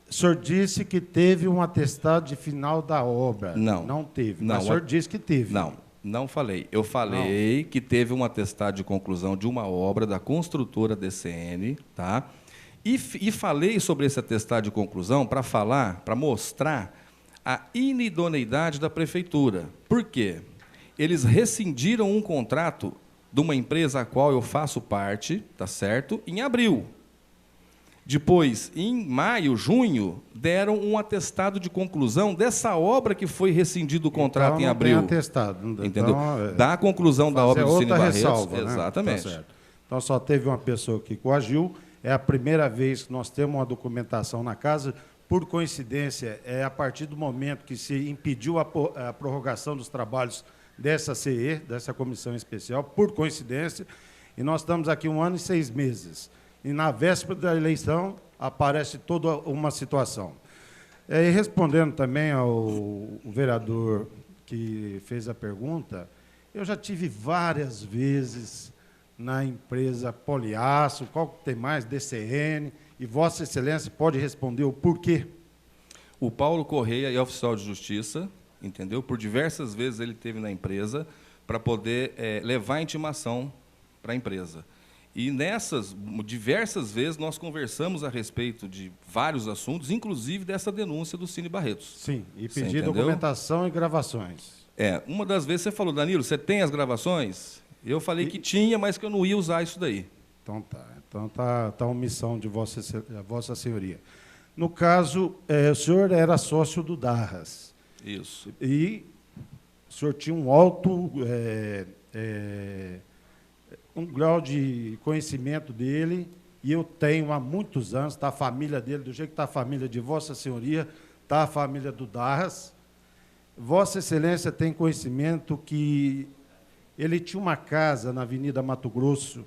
O senhor disse que teve um atestado de final da obra. Não. Não teve. Não, mas o senhor disse que teve. Não falei. Eu falei que teve um atestado de conclusão de uma obra da construtora DCN, tá? E falei sobre esse atestado de conclusão para mostrar a inidoneidade da prefeitura. Por quê? Eles rescindiram um contrato de uma empresa a qual eu faço parte, tá certo? Em abril. Depois, em maio, junho, deram um atestado de conclusão dessa obra que foi rescindido o contrato então, em abril. Tem atestado. Entendeu? Então, da conclusão da obra do Cine Barretos. Ressalva, exatamente. Tá certo. Então, só teve uma pessoa que coagiu. É a primeira vez que nós temos uma documentação na casa. Por coincidência, é a partir do momento que se impediu a prorrogação dos trabalhos dessa CE, dessa comissão especial, por coincidência, e nós estamos aqui 1 ano e 6 meses. E na véspera da eleição aparece toda uma situação. E respondendo também ao vereador que fez a pergunta, eu já tive várias vezes na empresa Poliaço, qual que tem mais, DCN, e Vossa Excelência pode responder o porquê. O Paulo Correia é oficial de justiça, entendeu? Por diversas vezes ele esteve na empresa para poder levar a intimação para a empresa. E nessas diversas vezes nós conversamos a respeito de vários assuntos, inclusive dessa denúncia do Cine Barretos. Sim, e pedir documentação e gravações. Uma das vezes você falou, Danilo, você tem as gravações? Eu falei que tinha, mas que eu não ia usar isso daí. Então tá. Então tá a omissão de Vossa Senhoria. No caso, o senhor era sócio do Darras. Isso. E o senhor tinha um alto um grau de conhecimento dele, e eu tenho há muitos anos, está a família dele, do jeito que está a família de Vossa Senhoria, está a família do Darras. Vossa Excelência tem conhecimento que ele tinha uma casa na Avenida Mato Grosso,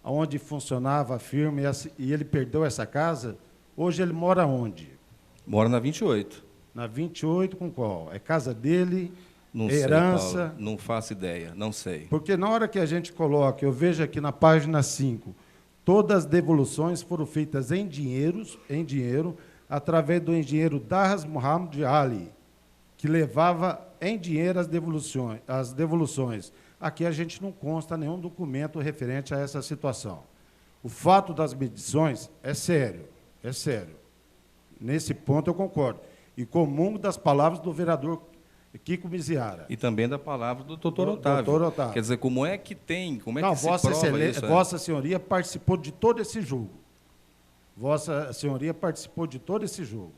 onde funcionava a firma, e ele perdeu essa casa. Hoje ele mora onde? Mora na 28. Na 28 com qual? É casa dele? Não herança? Sei, Paulo, não faço ideia, não sei. Porque na hora que a gente coloca, eu vejo aqui na página 5, todas as devoluções foram feitas em dinheiro, através do engenheiro Darras Mohamed Ali, que levava em dinheiro as devoluções. Aqui a gente não consta nenhum documento referente a essa situação. O fato das medições é sério, é sério. Nesse ponto eu concordo. E comungo das palavras do vereador Kiko Miziara. E também da palavra do doutor Otávio. Doutor Otávio. Quer dizer, como é que tem, como é não, que se prova isso? Vossa Senhoria participou de todo esse jogo. Vossa Senhoria participou de todo esse jogo.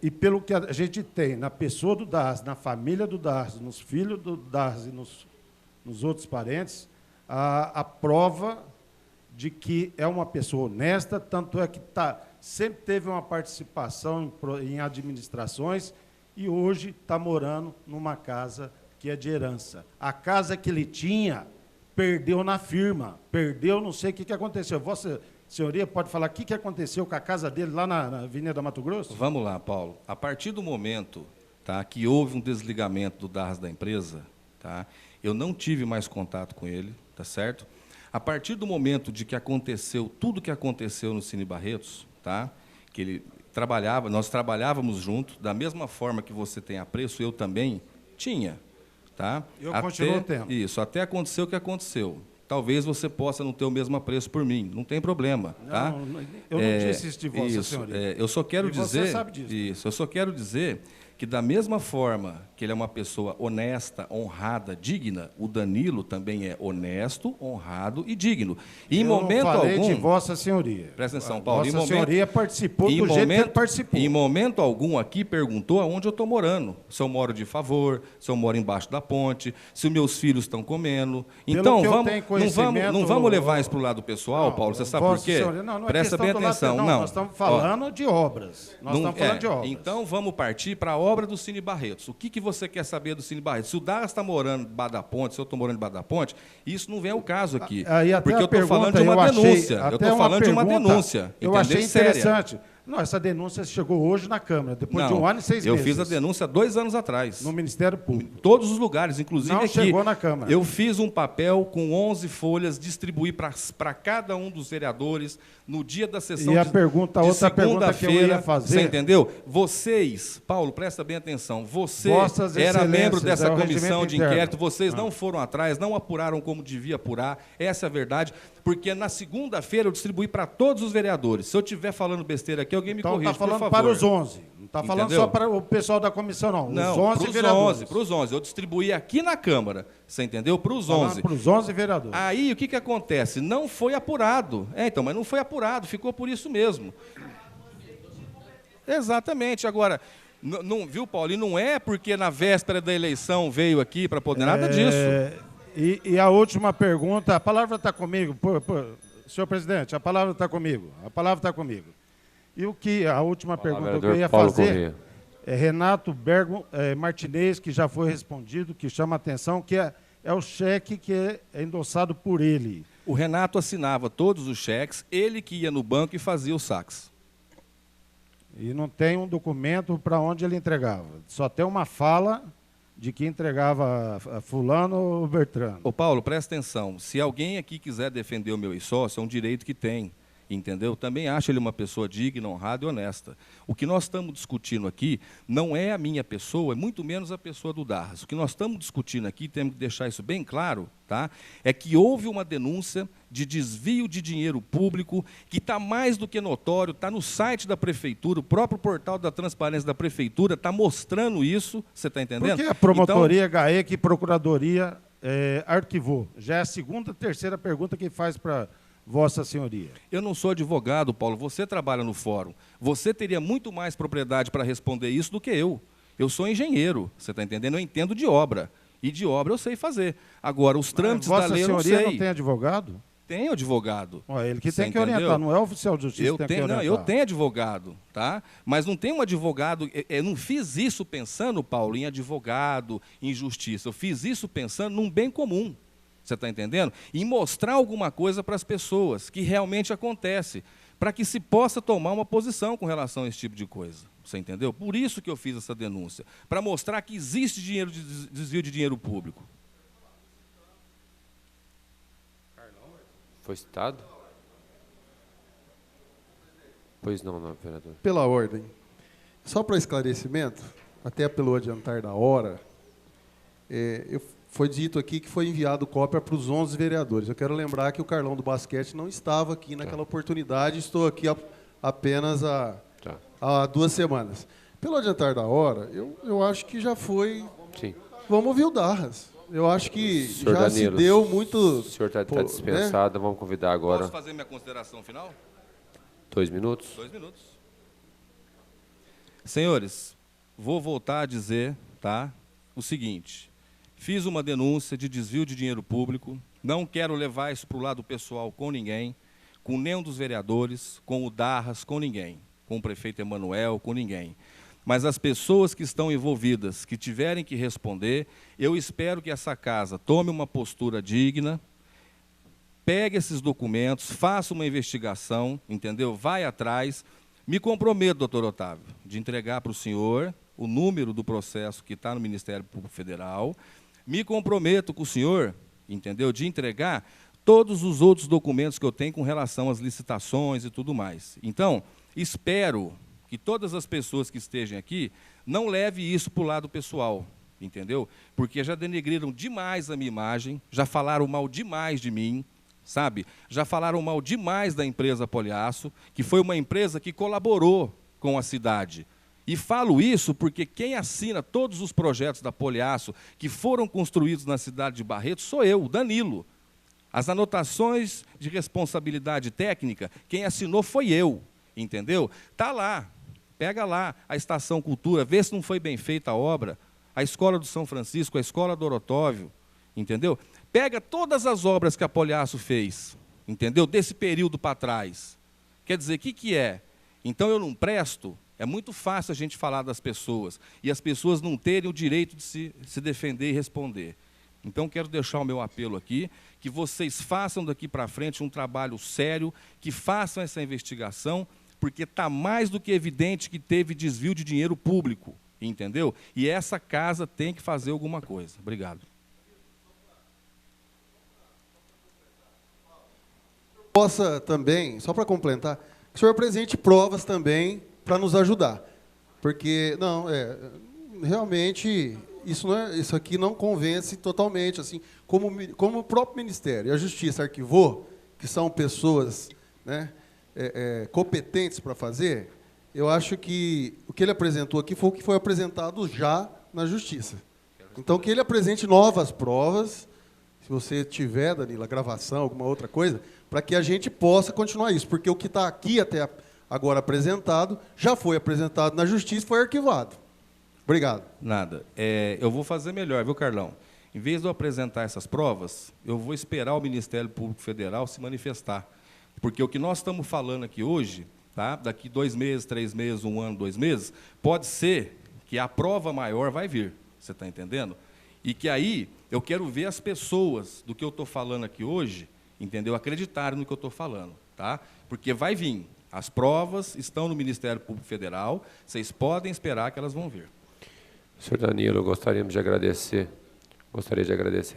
E pelo que a gente tem na pessoa do Darcy, na família do Darcy, nos filhos do Darcy, nos outros parentes, a prova de que é uma pessoa honesta, tanto é que sempre teve uma participação em administrações e hoje está morando numa casa que é de herança. A casa que ele tinha, perdeu na firma, perdeu, não sei o que aconteceu. Vossa Senhoria pode falar o que aconteceu com a casa dele lá na Avenida Mato Grosso? Vamos lá, Paulo. A partir do momento, tá, que houve um desligamento do Darcy da empresa, tá, eu não tive mais contato com ele, tá certo? A partir do momento de que aconteceu tudo que aconteceu no Cine Barretos, tá, que ele trabalhava, nós trabalhávamos juntos, da mesma forma que você tem apreço, eu também tinha. Tá? Eu continuo tendo. Isso, até aconteceu o que aconteceu. Talvez você possa não ter o mesmo apreço por mim, não tem problema. Tá? Eu não disse isso de Vossa Senhoria. Eu só quero dizer. Você sabe disso. Isso, eu só quero dizer que, da mesma forma que ele é uma pessoa honesta, honrada, digna, o Danilo também é honesto, honrado e digno. E em momento não falei algum. de Vossa Senhoria. Presta atenção, Paulo. Vossa Senhoria participou do jeito que ele participou. Em momento algum aqui perguntou aonde eu estou morando. Se eu moro de favor, se eu moro embaixo da ponte, se os meus filhos estão comendo. Então, não vamos levar isso para o lado pessoal, não, Paulo. Você sabe por quê? Não Presta bem atenção. Não, nós estamos falando de obras. Nós estamos falando de obras. Então, vamos partir para a obra do Cine Barretos. O que você quer saber do Cine Barretos? Se o Darcy está morando debaixo da ponte, se eu estou morando debaixo da ponte, isso não vem ao caso aqui. Porque eu estou falando de uma denúncia. Eu estou falando de uma denúncia. Eu achei interessante. Não, essa denúncia chegou hoje na Câmara, depois de 1 ano e 6 meses. Eu fiz a denúncia 2 anos atrás. No Ministério Público. Em todos os lugares, inclusive não aqui. Chegou na Câmara. Eu fiz um papel com 11 folhas, distribuí para cada um dos vereadores no dia da sessão outra pergunta que eu ia fazer. Você entendeu? Vocês, Paulo, presta bem atenção, você era membro dessa comissão de inquérito, vocês não foram atrás, não apuraram como devia apurar, essa é a verdade, porque na segunda-feira eu distribuí para todos os vereadores. Se eu estiver falando besteira aqui, alguém me corrige, por favor. Então está falando para os 11. Não está falando só para o pessoal da comissão, não. Não, os 11 vereadores. Para os 11. Eu distribuí aqui na Câmara, você entendeu? Para os 11. Para os 11 vereadores. Aí, o que acontece? Não foi apurado. Então, mas não foi apurado, ficou por isso mesmo. Exatamente. Agora, não, viu, Paulo? E não é porque na véspera da eleição veio aqui para poder nada disso. E a última pergunta, a palavra está comigo. Senhor presidente, a palavra está comigo. A palavra está comigo. E a última pergunta que eu ia fazer é Renato Bergo Martinez, que já foi respondido, que chama a atenção, que é o cheque que é endossado por ele. O Renato assinava todos os cheques, ele que ia no banco e fazia os saques. E não tem um documento para onde ele entregava. Só tem uma fala de que entregava a fulano ou Bertrano. Ô Paulo, presta atenção. Se alguém aqui quiser defender o meu ex-sócio, é um direito que tem. Entendeu? Também acho ele uma pessoa digna, honrada e honesta. O que nós estamos discutindo aqui não é a minha pessoa, é muito menos a pessoa do Darcy. O que nós estamos discutindo aqui, temos que deixar isso bem claro, tá? É que houve uma denúncia de desvio de dinheiro público que está mais do que notório, está no site da Prefeitura, o próprio portal da transparência da Prefeitura está mostrando isso, você está entendendo? Porque a promotoria, GAEC e Procuradoria arquivou. Já é a segunda, terceira pergunta que faz para Vossa Senhoria. Eu não sou advogado, Paulo, você trabalha no fórum. Você teria muito mais propriedade para responder isso do que eu. Eu sou engenheiro, você está entendendo? Eu entendo de obra. E de obra eu sei fazer. Agora, os trâmites da lei eu não sei. Vossa Senhoria não tem advogado? Tem advogado. Ele que tem que orientar, não é o oficial de justiça que tem que orientar. Não, eu tenho advogado, tá? Mas não tem um advogado... Eu não fiz isso pensando, Paulo, em advogado, em justiça. Eu fiz isso pensando num bem comum. Você está entendendo? E mostrar alguma coisa para as pessoas que realmente acontece, para que se possa tomar uma posição com relação a esse tipo de coisa. Você entendeu? Por isso que eu fiz essa denúncia, para mostrar que existe desvio de dinheiro público. Foi citado? Pois não, vereador. Pela ordem. Só para esclarecimento, até pelo adiantar da hora, foi dito aqui que foi enviado cópia para os 11 vereadores. Eu quero lembrar que o Carlão do Basquete não estava aqui naquela oportunidade, estou aqui apenas há 2 semanas. Pelo adiantar da hora, eu acho que já foi... Sim. Vamos ouvir o Darras. Eu acho que senhor já Danilo, se deu muito... O senhor está dispensado, né? Vamos convidar agora... Posso fazer minha consideração final? 2 minutos? 2 minutos. Senhores, vou voltar a dizer, tá, o seguinte. Fiz uma denúncia de desvio de dinheiro público, não quero levar isso para o lado pessoal com ninguém, com nenhum dos vereadores, com o Darras, com ninguém, com o prefeito Emanuel, com ninguém. Mas as pessoas que estão envolvidas, que tiverem que responder, eu espero que essa casa tome uma postura digna, pegue esses documentos, faça uma investigação, entendeu? Vai atrás. Me comprometo, doutor Otávio, de entregar para o senhor o número do processo que está no Ministério Público Federal. Me comprometo com o senhor, entendeu? De entregar todos os outros documentos que eu tenho com relação às licitações e tudo mais. Então, espero que todas as pessoas que estejam aqui não levem isso para o lado pessoal, entendeu? Porque já denegriram demais a minha imagem, já falaram mal demais de mim, sabe? Já falaram mal demais da empresa Poliaço, que foi uma empresa que colaborou com a cidade. E falo isso porque quem assina todos os projetos da Poliaço que foram construídos na cidade de Barretos sou eu, Danilo. As anotações de responsabilidade técnica, quem assinou foi eu, entendeu? Está lá, pega lá a Estação Cultura, vê se não foi bem feita a obra, a Escola do São Francisco, a Escola do Orotóvio, entendeu? Pega todas as obras que a Poliaço fez, entendeu? Desse período para trás. Quer dizer, o que é? Então eu não presto? É muito fácil a gente falar das pessoas, e as pessoas não terem o direito de se defender e responder. Então, quero deixar o meu apelo aqui, que vocês façam daqui para frente um trabalho sério, que façam essa investigação, porque está mais do que evidente que teve desvio de dinheiro público, entendeu? E essa casa tem que fazer alguma coisa. Obrigado. Possa também, só para complementar, que o senhor apresente provas também para nos ajudar. Porque, não, realmente, isso aqui não convence totalmente, assim, como o próprio Ministério e a Justiça arquivou, que são pessoas, né, competentes para fazer, eu acho que o que ele apresentou aqui foi o que foi apresentado já na Justiça. Então, que ele apresente novas provas, se você tiver, Danilo, a gravação, alguma outra coisa, para que a gente possa continuar isso, porque o que está aqui até agora apresentado já foi apresentado na Justiça e foi arquivado. Obrigado. Nada. Eu vou fazer melhor, viu, Carlão? Em vez de eu apresentar essas provas, eu vou esperar o Ministério Público Federal se manifestar. Porque o que nós estamos falando aqui hoje, tá? Daqui 2 meses, 3 meses, 1 ano, 2 meses, pode ser que a prova maior vai vir. Você está entendendo? E que aí eu quero ver as pessoas do que eu estou falando aqui hoje, entendeu? Acreditarem no que eu estou falando, tá? Porque vai vir. As provas estão no Ministério Público Federal, vocês podem esperar que elas vão vir. Senhor Danilo, gostaria de agradecer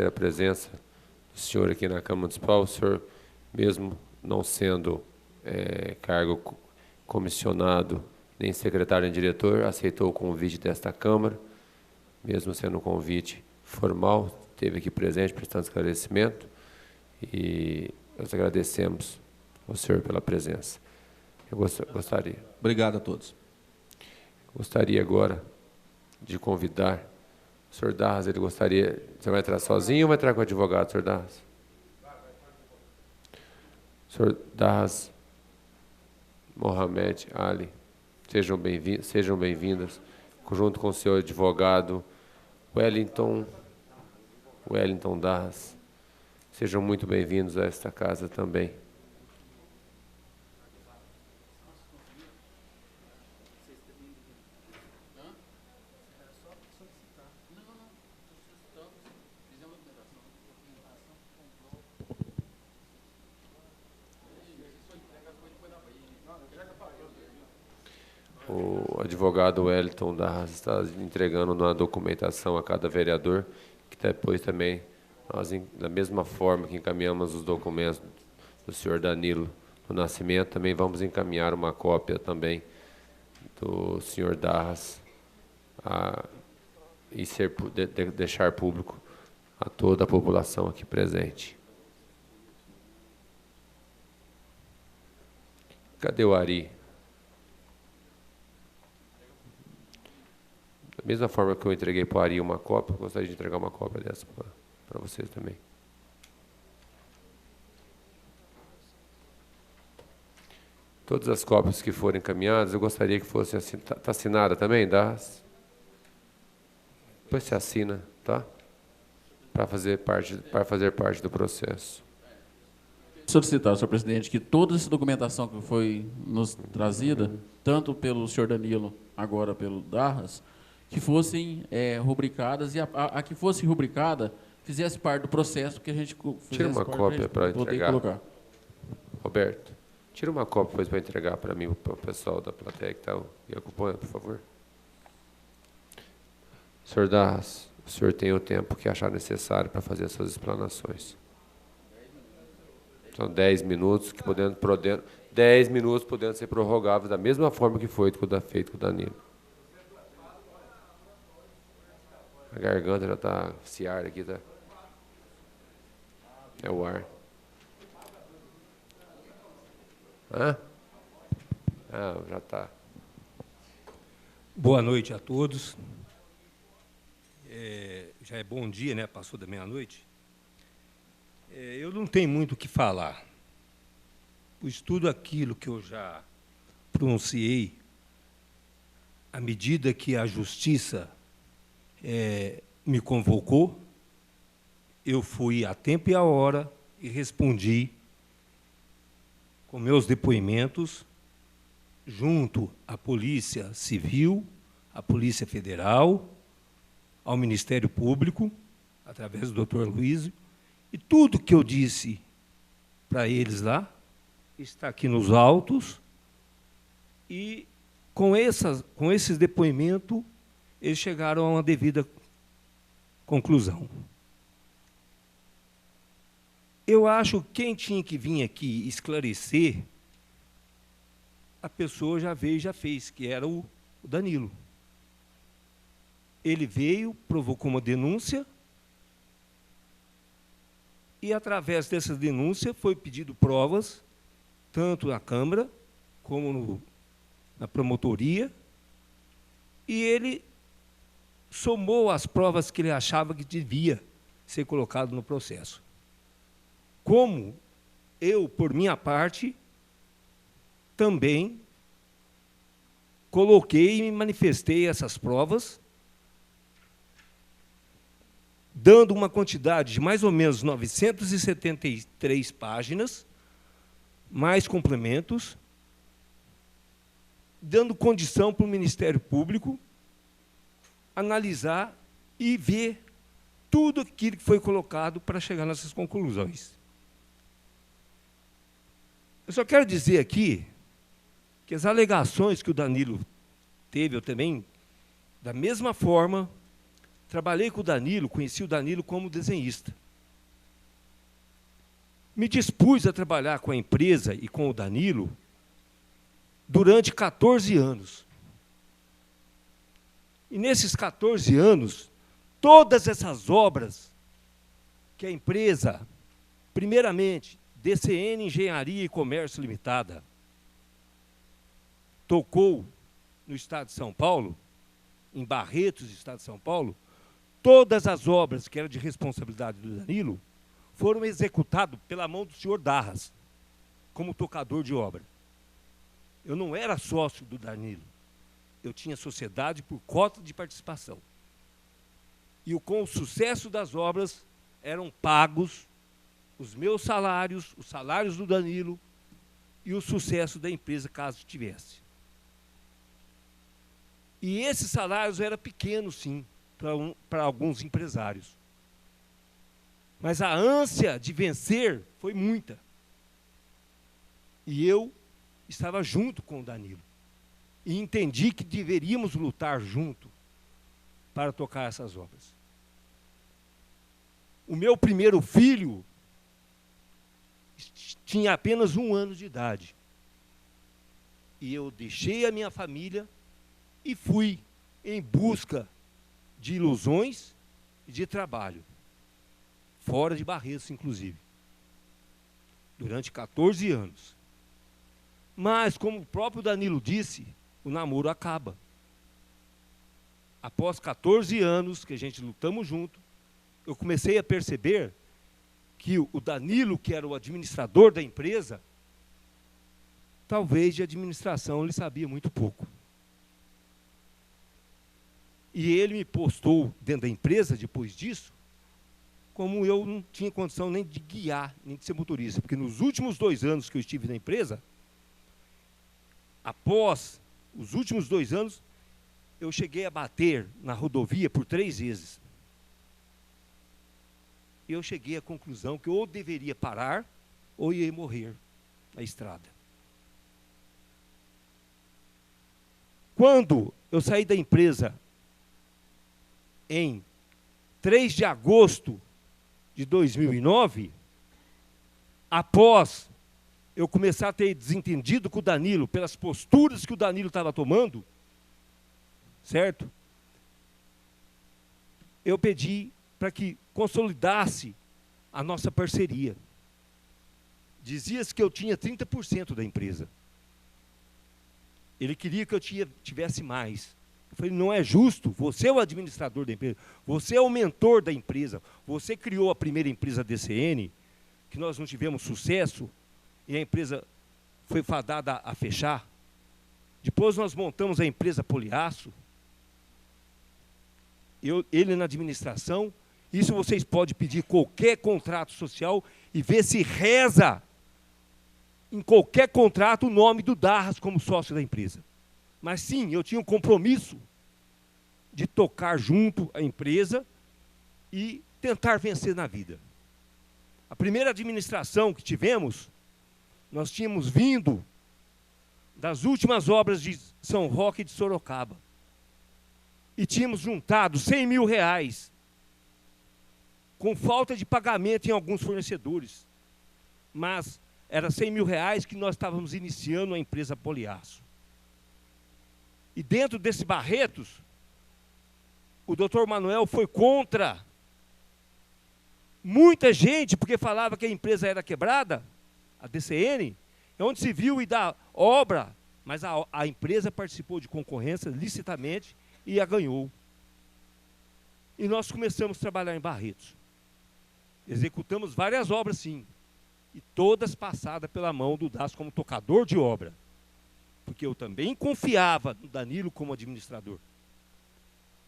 a presença do senhor aqui na Câmara Municipal. O senhor, mesmo não sendo cargo comissionado nem secretário nem diretor, aceitou o convite desta Câmara, mesmo sendo um convite formal, esteve aqui presente prestando esclarecimento, e nós agradecemos ao senhor pela presença. Eu gostaria. Obrigado a todos. Gostaria agora de convidar o senhor Darras. Ele gostaria. Você vai entrar sozinho ou vai entrar com o advogado, senhor Darras? Senhor Darras, Mohamed Ali, sejam bem-vindas, junto com o senhor advogado Wellington Darras. Sejam muito bem-vindos a esta casa também. O advogado Wellington Darras está entregando uma documentação a cada vereador, que depois também, nós, da mesma forma que encaminhamos os documentos do senhor Danilo do Nascimento, também vamos encaminhar uma cópia também do senhor Darras e deixar público a toda a população aqui presente. Cadê o Ari? Da mesma forma que eu entreguei para o Ari uma cópia, eu gostaria de entregar uma cópia dessa para vocês também. Todas as cópias que forem encaminhadas, eu gostaria que fosse assinada. Está assinada também, Darras? Depois você assina, tá? Para fazer parte do processo. Solicitar, senhor presidente, que toda essa documentação que foi nos trazida, tanto pelo senhor Danilo, agora pelo Darras, que fossem rubricadas e a que fosse rubricada fizesse parte do processo que a gente tira uma cópia para entregar. Colocar. Roberto, tira uma cópia depois para entregar para mim, para o pessoal da plateia que está e acompanha, por favor. Senhor Darras, o senhor tem o tempo que achar necessário para fazer as suas explanações. São 10 minutos, 10 minutos podendo ser prorrogáveis da mesma forma que foi feito com o Danilo. A garganta já está, esse ar aqui tá. É o ar. Hã? Ah, já está. Boa noite a todos. Já é bom dia, né? Passou da meia-noite. Eu não tenho muito o que falar, pois tudo aquilo que eu já pronunciei, à medida que a Justiça me convocou, eu fui a tempo e a hora e respondi com meus depoimentos junto à Polícia Civil, à Polícia Federal, ao Ministério Público, através do Dr. Luísio, e tudo que eu disse para eles lá está aqui nos autos, e com esses depoimentos eles chegaram a uma devida conclusão. Eu acho que quem tinha que vir aqui esclarecer, a pessoa já veio e já fez, que era o Danilo. Ele veio, provocou uma denúncia, e, através dessa denúncia, foi pedido provas, tanto na Câmara como na promotoria, e ele somou as provas que ele achava que devia ser colocado no processo. Como eu, por minha parte, também coloquei e me manifestei essas provas, dando uma quantidade de mais ou menos 973 páginas, mais complementos, dando condição para o Ministério Público analisar e ver tudo aquilo que foi colocado para chegar nessas conclusões. Eu só quero dizer aqui que as alegações que o Danilo teve, eu também, da mesma forma, trabalhei com o Danilo, conheci o Danilo como desenhista. Me dispus a trabalhar com a empresa e com o Danilo durante 14 anos. E nesses 14 anos, todas essas obras que a empresa, primeiramente, DCN Engenharia e Comércio Limitada, tocou no Estado de São Paulo, em Barretos, Estado de São Paulo, todas as obras que eram de responsabilidade do Danilo foram executadas pela mão do senhor Darras, como tocador de obra. Eu não era sócio do Danilo, eu tinha sociedade por cota de participação. E com o sucesso das obras eram pagos os meus salários, os salários do Danilo e o sucesso da empresa, caso tivesse. E esses salários eram pequenos, sim, para alguns empresários. Mas a ânsia de vencer foi muita. E eu estava junto com o Danilo. E entendi que deveríamos lutar junto para tocar essas obras. O meu primeiro filho tinha apenas 1 ano de idade. E eu deixei a minha família e fui em busca de ilusões e de trabalho, fora de Barretos, inclusive, durante 14 anos. Mas, como o próprio Danilo disse, o namoro acaba. Após 14 anos que a gente lutamos junto, eu comecei a perceber que o Danilo, que era o administrador da empresa, talvez de administração ele sabia muito pouco. E ele me postou dentro da empresa, depois disso, como eu não tinha condição nem de guiar, nem de ser motorista. Porque nos últimos 2 anos que eu estive na empresa, após os últimos 2 anos, eu cheguei a bater na rodovia por 3 vezes. Eu cheguei à conclusão que ou deveria parar, ou ia morrer na estrada. Quando eu saí da empresa em 3 de agosto de 2009, após eu começar a ter desentendido com o Danilo, pelas posturas que o Danilo estava tomando, certo? Eu pedi para que consolidasse a nossa parceria. Dizia-se que eu tinha 30% da empresa. Ele queria que eu tivesse mais. Eu falei, não é justo, você é o administrador da empresa, você é o mentor da empresa, você criou a primeira empresa DCN, que nós não tivemos sucesso, e a empresa foi fadada a fechar. Depois nós montamos a empresa Poliaço, ele na administração. Isso vocês podem pedir qualquer contrato social e ver se reza em qualquer contrato o nome do Darras como sócio da empresa. Mas sim, eu tinha um compromisso de tocar junto a empresa e tentar vencer na vida. A primeira administração que tivemos, nós tínhamos vindo das últimas obras de São Roque de Sorocaba. E tínhamos juntado 100 mil reais, com falta de pagamento em alguns fornecedores. Mas era 100 mil reais que nós estávamos iniciando a empresa Poliaço. E dentro desse Barretos, o doutor Manuel foi contra muita gente, porque falava que a empresa era quebrada, a DCN, onde se viu e da obra, mas a empresa participou de concorrência licitamente e a ganhou. E nós começamos a trabalhar em Barretos. Executamos várias obras, sim, e todas passadas pela mão do DAS como tocador de obra, porque eu também confiava no Danilo como administrador.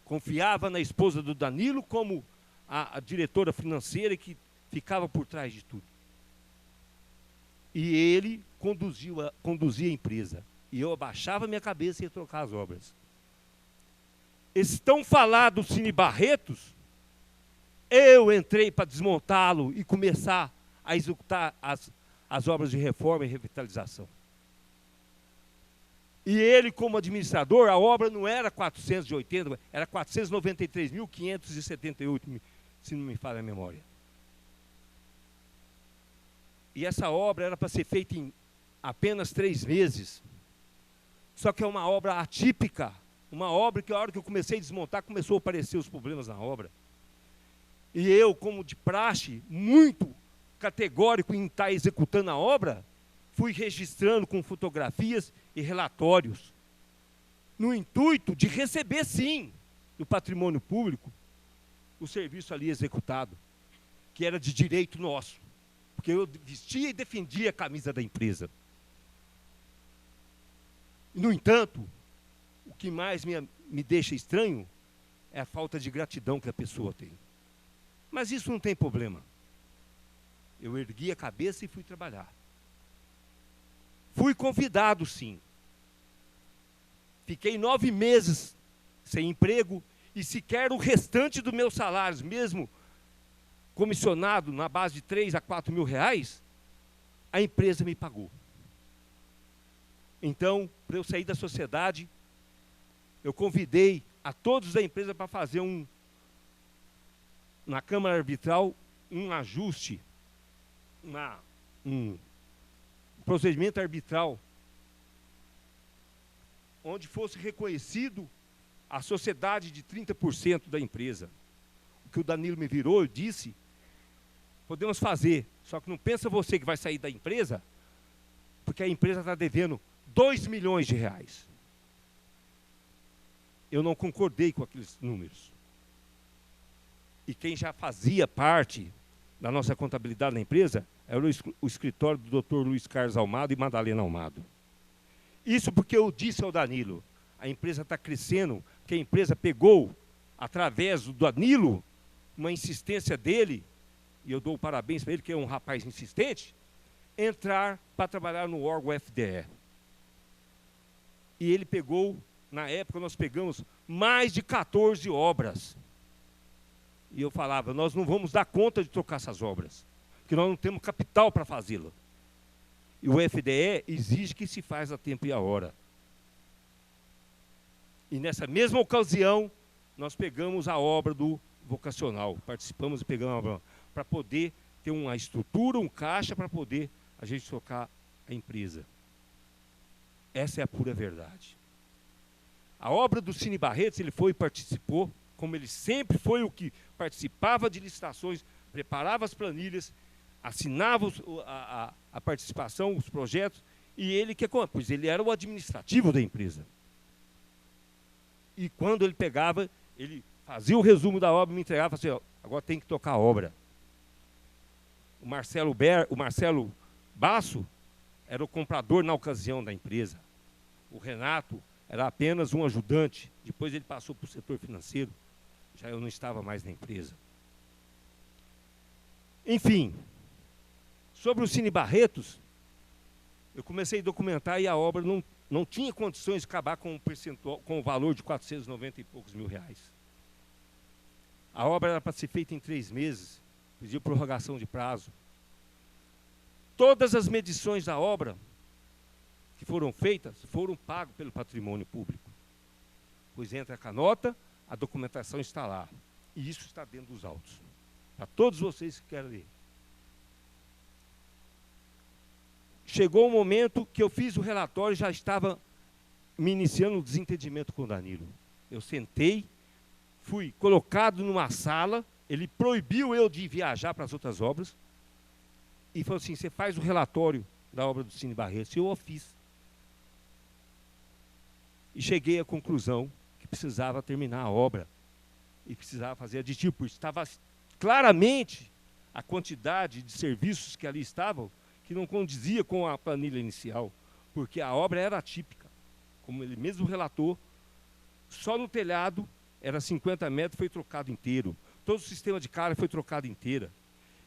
Confiava na esposa do Danilo como a diretora financeira que ficava por trás de tudo. E ele conduzia a empresa. E eu abaixava minha cabeça e ia trocar as obras. Esse tão falado Cine Barretos, eu entrei para desmontá-lo e começar a executar as obras de reforma e revitalização. E ele, como administrador, a obra não era 480, era 493.578, se não me falha a memória. E essa obra era para ser feita em apenas 3 meses. Só que é uma obra atípica, uma obra que a hora que eu comecei a desmontar, começou a aparecer os problemas na obra. E eu, como de praxe, muito categórico em estar executando a obra, fui registrando com fotografias e relatórios, no intuito de receber, sim, do patrimônio público, o serviço ali executado, que era de direito nosso, porque eu vestia e defendia a camisa da empresa. No entanto, o que mais me deixa estranho é a falta de gratidão que a pessoa tem. Mas isso não tem problema. Eu ergui a cabeça e fui trabalhar. Fui convidado, sim. Fiquei 9 meses sem emprego e sequer o restante dos meus salários, mesmo comissionado na base de 3 a 4 mil reais, a empresa me pagou. Então, para eu sair da sociedade, eu convidei a todos da empresa para fazer na Câmara Arbitral um ajuste, um procedimento arbitral, onde fosse reconhecido a sociedade de 30% da empresa. O que o Danilo me virou, eu disse, podemos fazer, só que não pensa você que vai sair da empresa, porque a empresa está devendo 2 milhões de reais. Eu não concordei com aqueles números. E quem já fazia parte da nossa contabilidade na empresa era o escritório do Dr. Luiz Carlos Almado e Madalena Almado. Isso porque eu disse ao Danilo, a empresa está crescendo, que a empresa pegou, através do Danilo, uma insistência dele, e eu dou parabéns para ele, que é um rapaz insistente, entrar para trabalhar no órgão FDE. E ele pegou, na época nós pegamos mais de 14 obras. E eu falava, nós não vamos dar conta de trocar essas obras, porque nós não temos capital para fazê-la. E o FDE exige que se faz a tempo e a hora. E nessa mesma ocasião, nós pegamos a obra do vocacional, participamos e pegamos a obra para poder ter uma estrutura, um caixa para poder a gente trocar a empresa. Essa é a pura verdade. A obra do Cine Barretos, ele foi e participou, como ele sempre foi o que participava de licitações, preparava as planilhas, assinava a participação, os projetos, e ele pois ele era o administrativo da empresa. E quando ele pegava, ele fazia o resumo da obra, me entregava e falava assim, ó, agora tem que tocar a obra. O Marcelo Basso era o comprador na ocasião da empresa. O Renato era apenas um ajudante. Depois ele passou para o setor financeiro. Já eu não estava mais na empresa. Enfim, sobre o Cine Barretos, eu comecei a documentar e a obra não tinha condições de acabar com o valor de 490 e poucos mil reais. A obra era para ser feita em 3 meses, pediu prorrogação de prazo. Todas as medições da obra que foram feitas foram pagas pelo patrimônio público. Pois entra com a nota, a documentação está lá. E isso está dentro dos autos. Para todos vocês que querem ler. Chegou o momento que eu fiz o relatório e já estava me iniciando o desentendimento com o Danilo. Eu sentei, fui colocado numa sala, ele proibiu eu de viajar para as outras obras, e falou assim, você faz o relatório da obra do Cine Barretos, e eu o fiz. E cheguei à conclusão que precisava terminar a obra, e precisava fazer aditivo, porque estava claramente a quantidade de serviços que ali estavam, que não condizia com a planilha inicial, porque a obra era atípica, como ele mesmo relatou, só no telhado era 50 metros, foi trocado inteiro, todo o sistema de calha foi trocado inteira.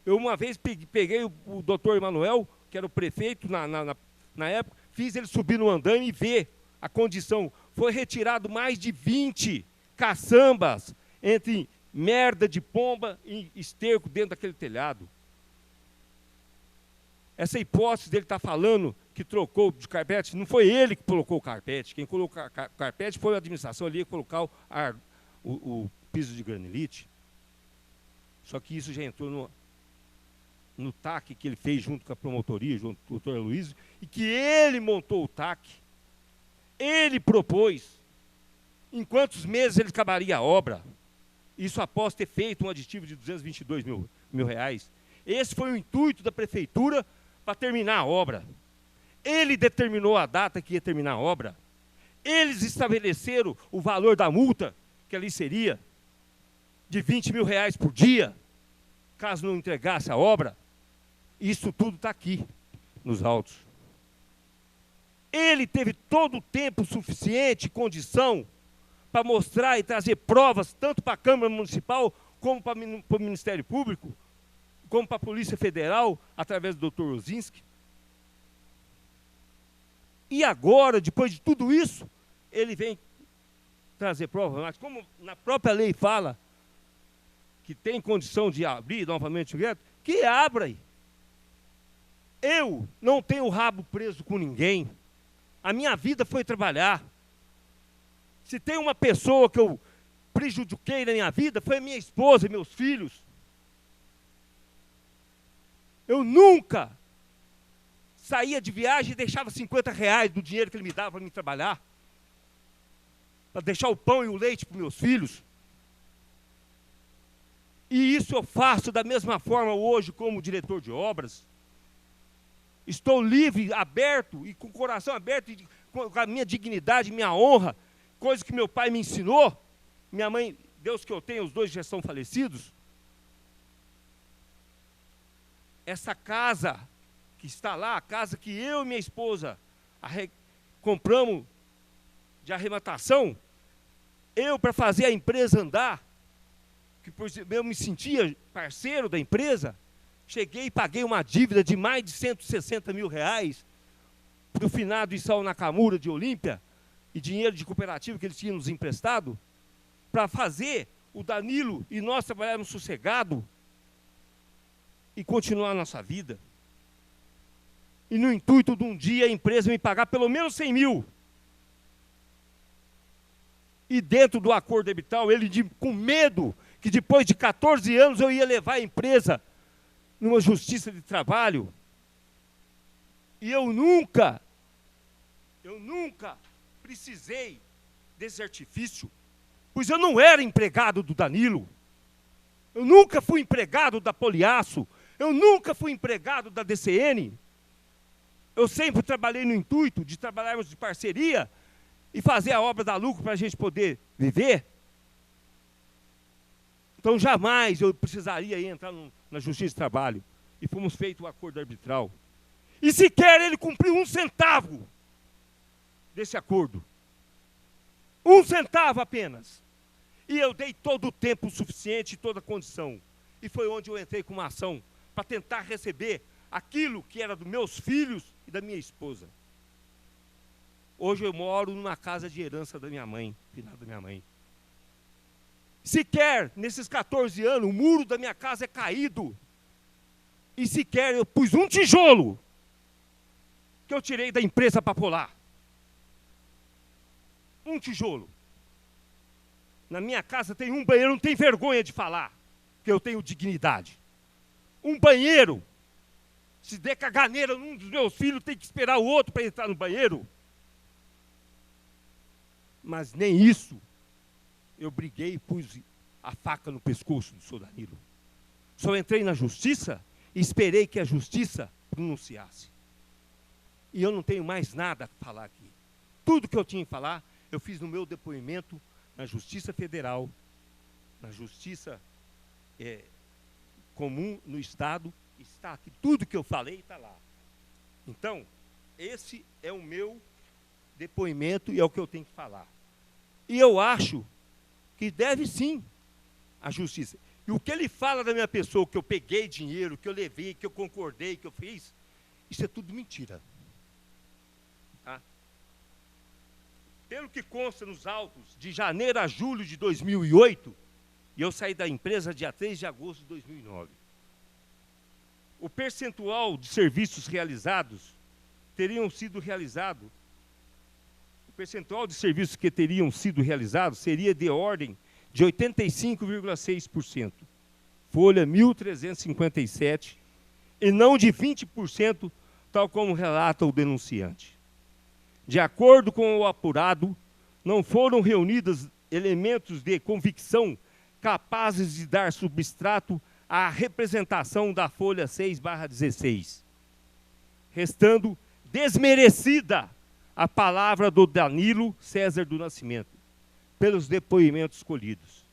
Eu uma vez peguei o doutor Emanuel, que era o prefeito na época, fiz ele subir no andaime e ver a condição. Foi retirado mais de 20 caçambas entre merda de pomba e esterco dentro daquele telhado. Essa hipótese dele estar falando que trocou de carpete, não foi ele que colocou o carpete. Quem colocou o carpete foi a administração ali, ia colocar o piso de granilite. Só que isso já entrou no TAC que ele fez junto com a promotoria, junto com o doutor Luiz, e que ele montou o TAC. Ele propôs em quantos meses ele acabaria a obra. Isso após ter feito um aditivo de 222 mil reais. Esse foi o intuito da prefeitura para terminar a obra. Ele determinou a data que ia terminar a obra. Eles estabeleceram o valor da multa, que ali seria de 20 mil reais por dia, caso não entregasse a obra. Isso tudo está aqui, nos autos. Ele teve todo o tempo suficiente, condição, para mostrar e trazer provas, tanto para a Câmara Municipal, como para o Ministério Público, como para a Polícia Federal, através do Dr. Ozinski. E agora, depois de tudo isso, ele vem trazer provas, mas como na própria lei fala que tem condição de abrir novamente o inquérito, que abra aí. Eu não tenho o rabo preso com ninguém. A minha vida foi trabalhar. Se tem uma pessoa que eu prejudiquei na minha vida, foi a minha esposa e meus filhos. Eu nunca saía de viagem e deixava 50 reais do dinheiro que ele me dava para me trabalhar, para deixar o pão e o leite para os meus filhos. E isso eu faço da mesma forma hoje como diretor de obras. Estou livre, aberto e com o coração aberto, e com a minha dignidade, minha honra, coisa que meu pai me ensinou. Minha mãe, Deus que eu tenho, os dois já são falecidos. Essa casa que está lá, a casa que eu e minha esposa compramos de arrematação, eu, para fazer a empresa andar, que eu me sentia parceiro da empresa, cheguei e paguei uma dívida de mais de 160 mil reais para o finado Isao Nakamura de Olímpia, e dinheiro de cooperativa que eles tinham nos emprestado, para fazer o Danilo e nós trabalharmos sossegado e continuar a nossa vida. E no intuito de um dia a empresa me pagar pelo menos 100 mil. E dentro do acordo debital, com medo que depois de 14 anos eu ia levar a empresa numa justiça de trabalho. E eu nunca precisei desse artifício, pois eu não era empregado do Danilo. Eu nunca fui empregado da Poliaço. Eu nunca fui empregado da DCN. Eu sempre trabalhei no intuito de trabalharmos de parceria e fazer a obra dar lucro para a gente poder viver. Então, jamais eu precisaria entrar na Justiça de Trabalho. E fomos feito o acordo arbitral. E sequer ele cumpriu 1 centavo desse acordo. 1 centavo apenas. E eu dei todo o tempo suficiente, toda a condição. E foi onde eu entrei com uma ação para tentar receber aquilo que era dos meus filhos e da minha esposa. Hoje eu moro numa casa de herança da minha mãe, final da minha mãe. Sequer, nesses 14 anos, o muro da minha casa é caído. E sequer eu pus um tijolo que eu tirei da empresa para pular. Um tijolo. Na minha casa tem um banheiro, não tem vergonha de falar, que eu tenho dignidade. Um banheiro. Se der caganeira num dos meus filhos, tem que esperar o outro para entrar no banheiro. Mas nem isso eu briguei e pus a faca no pescoço do senhor Danilo. Só entrei na justiça e esperei que a justiça pronunciasse. E eu não tenho mais nada a falar aqui. Tudo que eu tinha que falar, eu fiz no meu depoimento na Justiça Federal, na Justiça Comum no Estado. Está aqui, tudo que eu falei está lá. Então, esse é o meu depoimento e é o que eu tenho que falar. E eu acho que deve sim a justiça. E o que ele fala da minha pessoa, que eu peguei dinheiro, que eu levei, que eu concordei, que eu fiz, isso é tudo mentira. Tá? Pelo que consta nos autos, de janeiro a julho de 2008, e eu saí da empresa dia 3 de agosto de 2009. O percentual de serviços realizados teriam sido realizados, o percentual de serviços que teriam sido realizados seria de ordem de 85,6%, folha 1.357, e não de 20%, tal como relata o denunciante. De acordo com o apurado, não foram reunidos elementos de convicção capazes de dar substrato à representação da folha 6/16, restando desmerecida a palavra do Danilo César do Nascimento, pelos depoimentos escolhidos.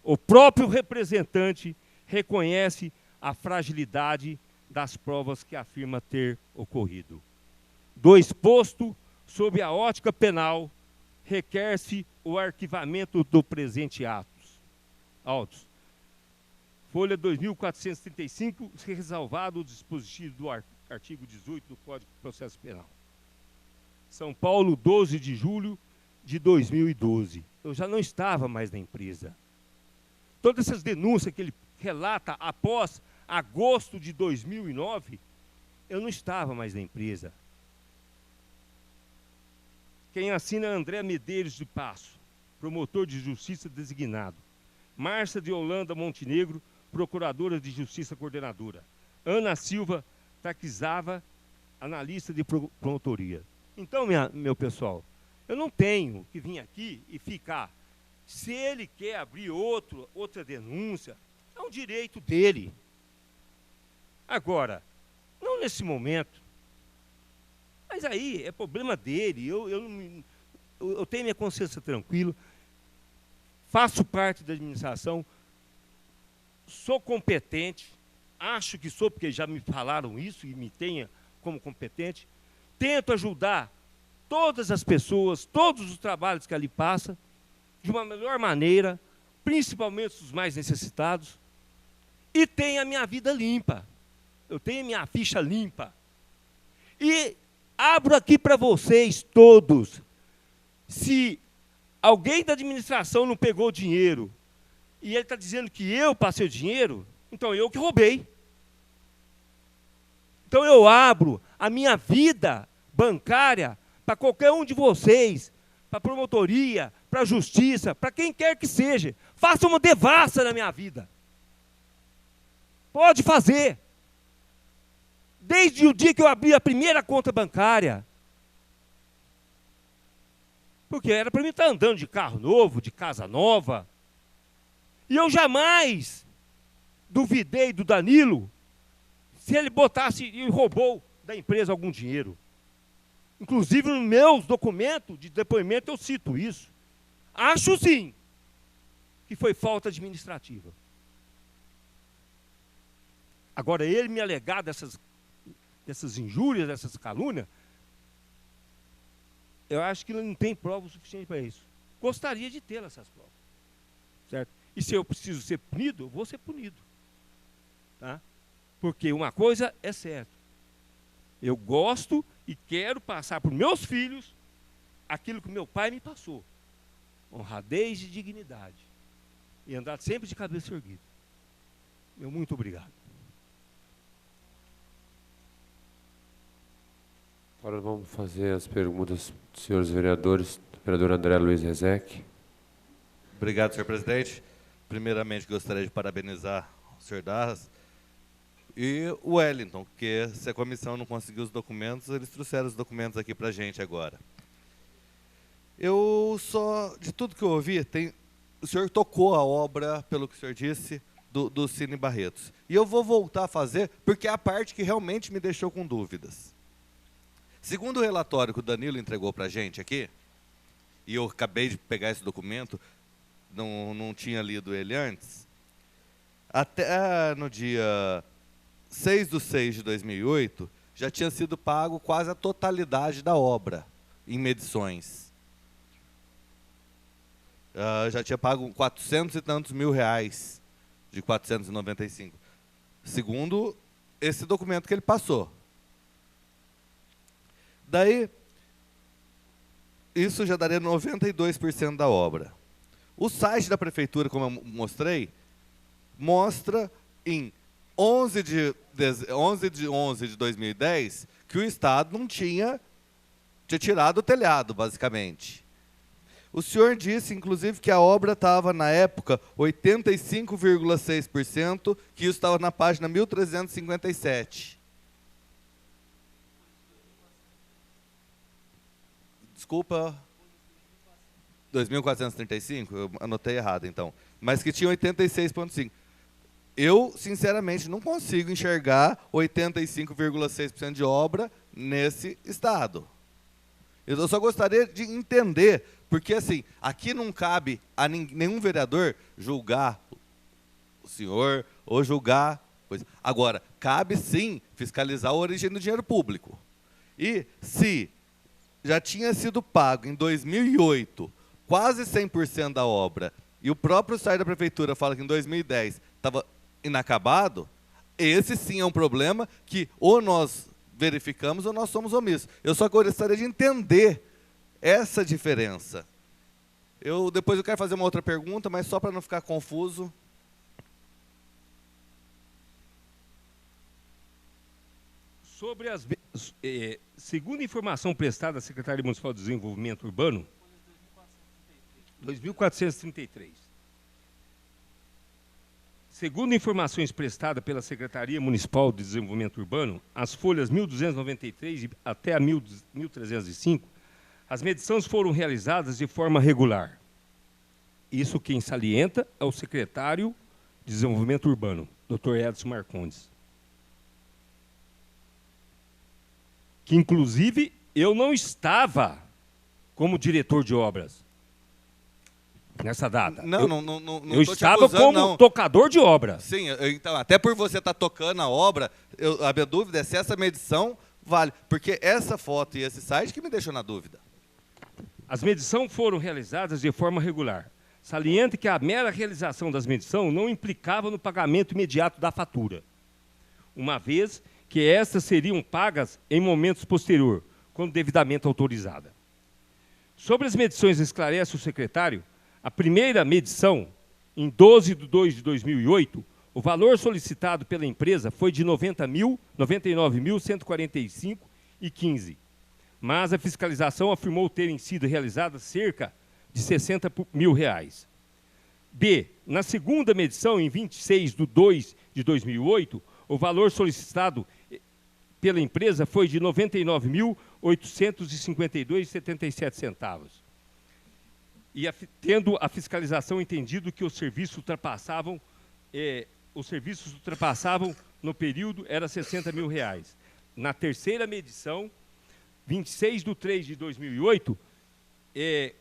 O próprio representante reconhece a fragilidade das provas que afirma ter ocorrido. Do exposto, sob a ótica penal, requer-se o arquivamento do presente autos. Folha 2435, ressalvado o dispositivo do artigo 18 do Código de Processo Penal. São Paulo, 12 de julho de 2012. Eu já não estava mais na empresa. Todas essas denúncias que ele relata após agosto de 2009, eu não estava mais na empresa. Quem assina é André Medeiros de Passo, promotor de justiça designado. Márcia de Holanda Montenegro, procuradora de justiça coordenadora. Ana Silva Taquizava, analista de promotoria. Então, meu pessoal, eu não tenho que vir aqui e ficar. Se ele quer abrir outra denúncia, é um direito dele. Agora, não nesse momento. Mas aí é problema dele. Eu tenho minha consciência tranquila, faço parte da administração, sou competente, acho que sou, porque já me falaram isso e me tenha como competente, tento ajudar todas as pessoas, todos os trabalhos que ali passa, de uma melhor maneira, principalmente os mais necessitados, e tenho a minha vida limpa. Eu tenho a minha ficha limpa. E abro aqui para vocês todos, se alguém da administração não pegou o dinheiro, e ele está dizendo que eu passei o dinheiro, então eu que roubei. Então eu abro a minha vida bancária para qualquer um de vocês, para a promotoria, para a justiça, para quem quer que seja. Faça uma devassa na minha vida. Pode fazer. Desde o dia que eu abri a primeira conta bancária. Porque era para mim estar andando de carro novo, de casa nova. E eu jamais duvidei do Danilo se ele botasse e roubou da empresa algum dinheiro. Inclusive, nos meus documentos de depoimento eu cito isso. Acho sim que foi falta administrativa. Agora, ele me alegar dessas injúrias, dessas calúnias, eu acho que ele não tem prova o suficiente para isso. Gostaria de ter essas provas. Certo? E se eu preciso ser punido, eu vou ser punido. Tá? Porque uma coisa é certa. Eu gosto e quero passar para os meus filhos aquilo que meu pai me passou. Honradez e dignidade. E andar sempre de cabeça erguida. Meu muito obrigado. Agora vamos fazer as perguntas dos senhores vereadores. Vereador André Luiz Rezec. Obrigado, senhor presidente. Primeiramente, gostaria de parabenizar o senhor Darras e o Wellington, porque se a comissão não conseguiu os documentos, eles trouxeram os documentos aqui para a gente agora. Eu só, de tudo que eu ouvi, o senhor tocou a obra, pelo que o senhor disse, do Cine Barretos. E eu vou voltar a fazer, porque é a parte que realmente me deixou com dúvidas. Segundo o relatório que o Danilo entregou para a gente aqui, e eu acabei de pegar esse documento, não tinha lido ele antes, até no dia 6/6/2008, já tinha sido pago quase a totalidade da obra, em medições. Já tinha pago 400 e tantos mil reais, de 495, segundo esse documento que ele passou. Daí, isso já daria 92% da obra. O site da prefeitura, como eu mostrei, mostra em 11 de 2010 que o Estado não tinha tirado o telhado, basicamente. O senhor disse, inclusive, que a obra estava, na época, 85,6%, que isso estava na página 1357. Desculpa, 2.435? Eu anotei errado, então. Mas que tinha 86,5%. Eu, sinceramente, não consigo enxergar 85,6% de obra nesse estado. Eu só gostaria de entender, porque, assim, aqui não cabe a nenhum vereador julgar o senhor ou julgar coisa. Agora, cabe, sim, fiscalizar a origem do dinheiro público. E se já tinha sido pago em 2008 quase 100% da obra, e o próprio site da prefeitura fala que em 2010 estava inacabado, esse sim é um problema que ou nós verificamos ou nós somos omissos. Eu só gostaria de entender essa diferença. Depois eu quero fazer uma outra pergunta, mas só para não ficar confuso. Sobre segundo a informação prestada à Secretaria Municipal de Desenvolvimento Urbano, 2.433. Segundo informações prestadas pela Secretaria Municipal de Desenvolvimento Urbano, as folhas 1.293 até a 1.305, as medições foram realizadas de forma regular. Isso quem salienta é o secretário de Desenvolvimento Urbano, Dr. Edson Marcondes. Que, inclusive, eu não estava como diretor de obras nessa data. Eu estava acusando, como tocador de obra. Sim, então, até por você estar tocando a obra, a minha dúvida é se essa medição vale. Porque essa foto e esse site que me deixou na dúvida. As medições foram realizadas de forma regular. Saliente que a mera realização das medições não implicava no pagamento imediato da fatura, uma vez que estas seriam pagas em momentos posteriores, quando devidamente autorizada. Sobre as medições, esclarece o secretário, a primeira medição, em 12 de 2 de 2008, o valor solicitado pela empresa foi de R$ 99.145,15, mas a fiscalização afirmou terem sido realizadas cerca de R$ 60 mil. B. Na segunda medição, em 26 de 2 de 2008, o valor solicitado pela empresa foi de R$ 99.852,77. E tendo a fiscalização entendido que os serviços ultrapassavam no período era R$ 60 mil. Na terceira medição, 26 de 3 de 2008,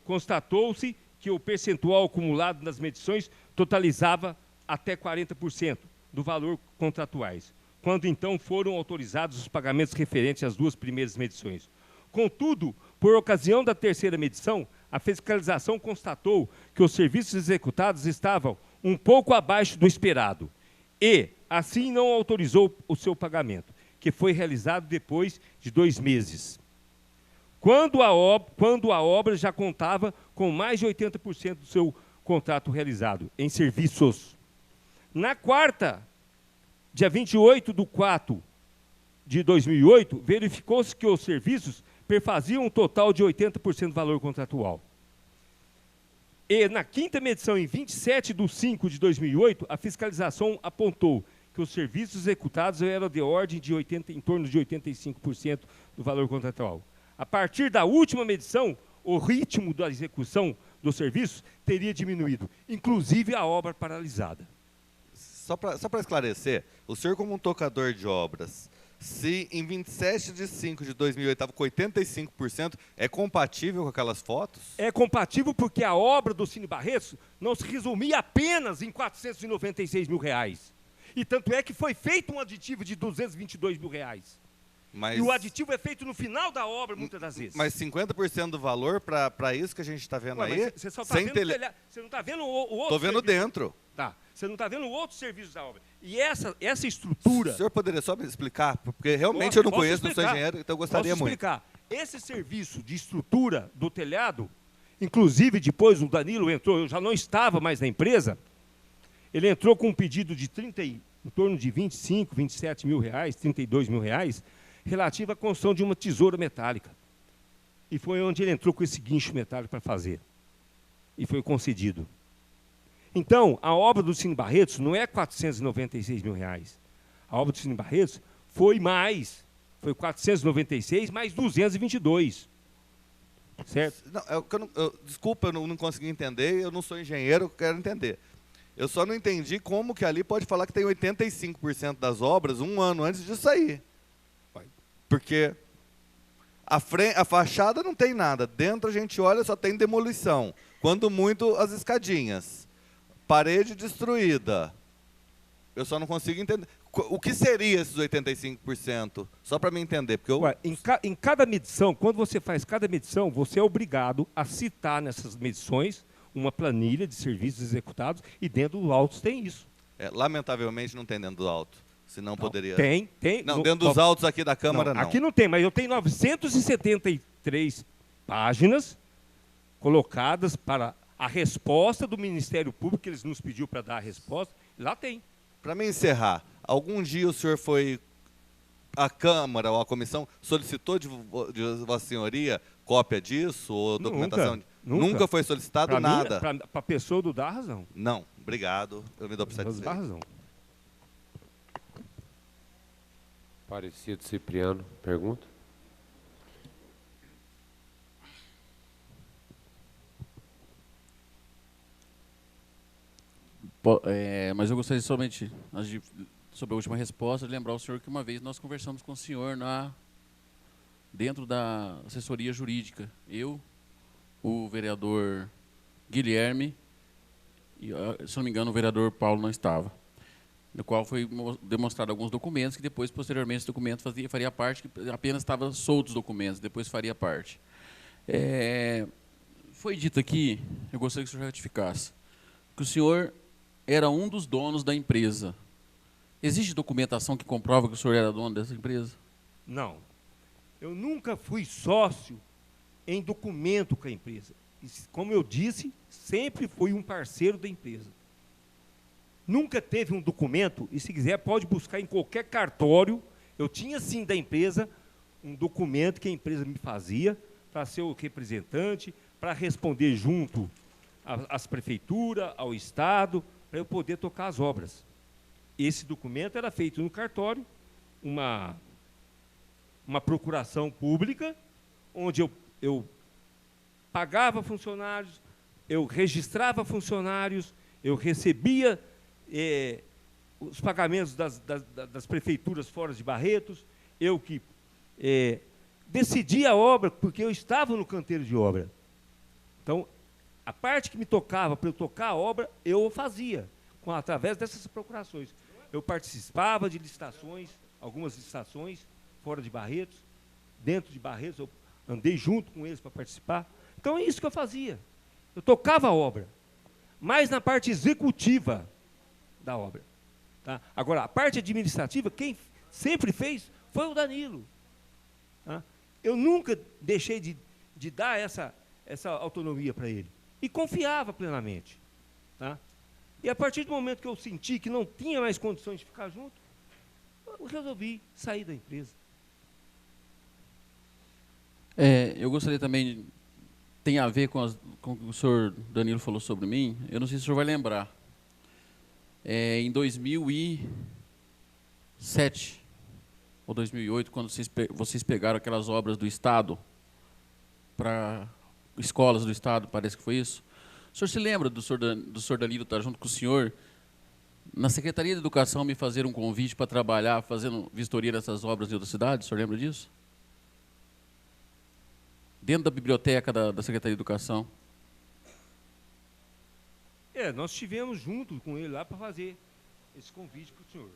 constatou-se que o percentual acumulado nas medições totalizava até 40% do valor contratuais, quando então foram autorizados os pagamentos referentes às duas primeiras medições. Contudo, por ocasião da terceira medição, a fiscalização constatou que os serviços executados estavam um pouco abaixo do esperado e, assim, não autorizou o seu pagamento, que foi realizado depois de 2 meses. Quando a obra já contava com mais de 80% do seu contrato realizado em serviços. Na quarta, dia 28 de 4 de 2008, verificou-se que os serviços perfaziam um total de 80% do valor contratual. E na quinta medição, em 27 de 5 de 2008, a fiscalização apontou que os serviços executados eram de ordem de em torno de 85% do valor contratual. A partir da última medição, o ritmo da execução dos serviços teria diminuído, inclusive a obra paralisada. Só para esclarecer, o senhor como um tocador de obras, se em 27 de 5 de 2008 estava com 85%, é compatível com aquelas fotos? É compatível porque a obra do Cine Barretos não se resumia apenas em R$ 496 mil. E tanto é que foi feito um aditivo de R$ 222 mil. Mas, e o aditivo é feito no final da obra, muitas das vezes. Mas 50% do valor para isso que a gente está vendo aí? Você só está vendo você não está vendo o outro. Estou vendo serviço. dentro. Tá. Você não está vendo outros serviços da obra. E essa estrutura... O senhor poderia só me explicar? Porque realmente eu não conheço, não sou engenheiro, então eu gostaria muito. Explicar. Esse serviço de estrutura do telhado, inclusive depois o Danilo entrou, eu já não estava mais na empresa, ele entrou com um pedido de em torno de 25, 27 mil reais, 32 mil reais, relativo à construção de uma tesoura metálica. E foi onde ele entrou com esse guincho metálico para fazer. E foi concedido. Então, a obra do Cine Barretos não é R$ 496 mil. A obra do Cine Barretos foi mais. Foi 496 mais 222. Certo? Não, desculpa, eu não consegui entender, eu não sou engenheiro, eu quero entender. Eu só não entendi como que ali pode falar que tem 85% das obras um ano antes de sair. Porque a fachada não tem nada. Dentro a gente olha, só tem demolição. Quando muito, as escadinhas. Parede destruída. Eu só não consigo entender. O que seria esses 85%? Só para me entender. Porque em cada medição, quando você faz cada medição, você é obrigado a citar nessas medições uma planilha de serviços executados e dentro do autos tem isso. Lamentavelmente não tem dentro do auto. Senão não, poderia... Tem. Não, dentro dos autos aqui da Câmara, não. Aqui não tem, mas eu tenho 973 páginas colocadas para a resposta do Ministério Público, que eles nos pediu para dar a resposta. Lá tem. Para me encerrar, algum dia o senhor foi... A Câmara ou a Comissão solicitou de Vossa Senhoria cópia disso ou documentação? Nunca foi solicitado nada? Para a pessoa do Darras, não. Não. Obrigado. Eu me dou por satisfeito. Darras, não. Parecido Cipriano, pergunta. Mas eu gostaria somente, sobre a última resposta, de lembrar ao senhor que uma vez nós conversamos com o senhor dentro da assessoria jurídica. Eu, o vereador Guilherme, e, se não me engano, o vereador Paulo não estava. no qual foi demonstrado alguns documentos, que depois, posteriormente, esse documento faria parte, que apenas estava soltos os documentos, depois faria parte. Foi dito aqui, eu gostaria que o senhor ratificasse, que o senhor era um dos donos da empresa. Existe documentação que comprova que o senhor era dono dessa empresa? Não. Eu nunca fui sócio em documento com a empresa. E, como eu disse, sempre fui um parceiro da empresa. Nunca teve um documento, e se quiser pode buscar em qualquer cartório. Eu tinha sim da empresa um documento que a empresa me fazia para ser o representante, para responder junto às prefeituras, ao Estado, para eu poder tocar as obras. Esse documento era feito no cartório, uma procuração pública, onde eu pagava funcionários, eu registrava funcionários, eu recebia os pagamentos das prefeituras fora de Barretos, eu que decidia a obra, porque eu estava no canteiro de obra. Então, a parte que me tocava para eu tocar a obra, eu fazia, através dessas procurações. Eu participava de licitações, algumas licitações fora de Barretos, dentro de Barretos, eu andei junto com eles para participar. Então, é isso que eu fazia. Eu tocava a obra, mas na parte executiva da obra. Tá? Agora, a parte administrativa, quem sempre fez foi o Danilo. Tá? Eu nunca deixei de dar essa autonomia para ele. E confiava plenamente. Tá? E a partir do momento que eu senti que não tinha mais condições de ficar junto, eu resolvi sair da empresa. Eu gostaria também, tem a ver com o que o senhor Danilo falou sobre mim, eu não sei se o senhor vai lembrar. Em 2007 ou 2008, quando vocês pegaram aquelas obras do Estado para escolas do Estado, parece que foi isso. O senhor se lembra do senhor Danilo estar junto com o senhor na Secretaria de Educação me fazer um convite para trabalhar fazendo vistoria dessas obras em outras cidades? O senhor lembra disso? Dentro da biblioteca da Secretaria de Educação. Nós estivemos junto com ele lá para fazer esse convite para o senhor.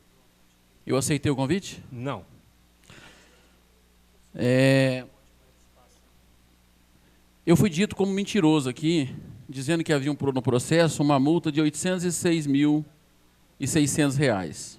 Eu aceitei o convite? Não. Eu fui dito como mentiroso aqui, dizendo que havia no processo uma multa de R$ 806.600.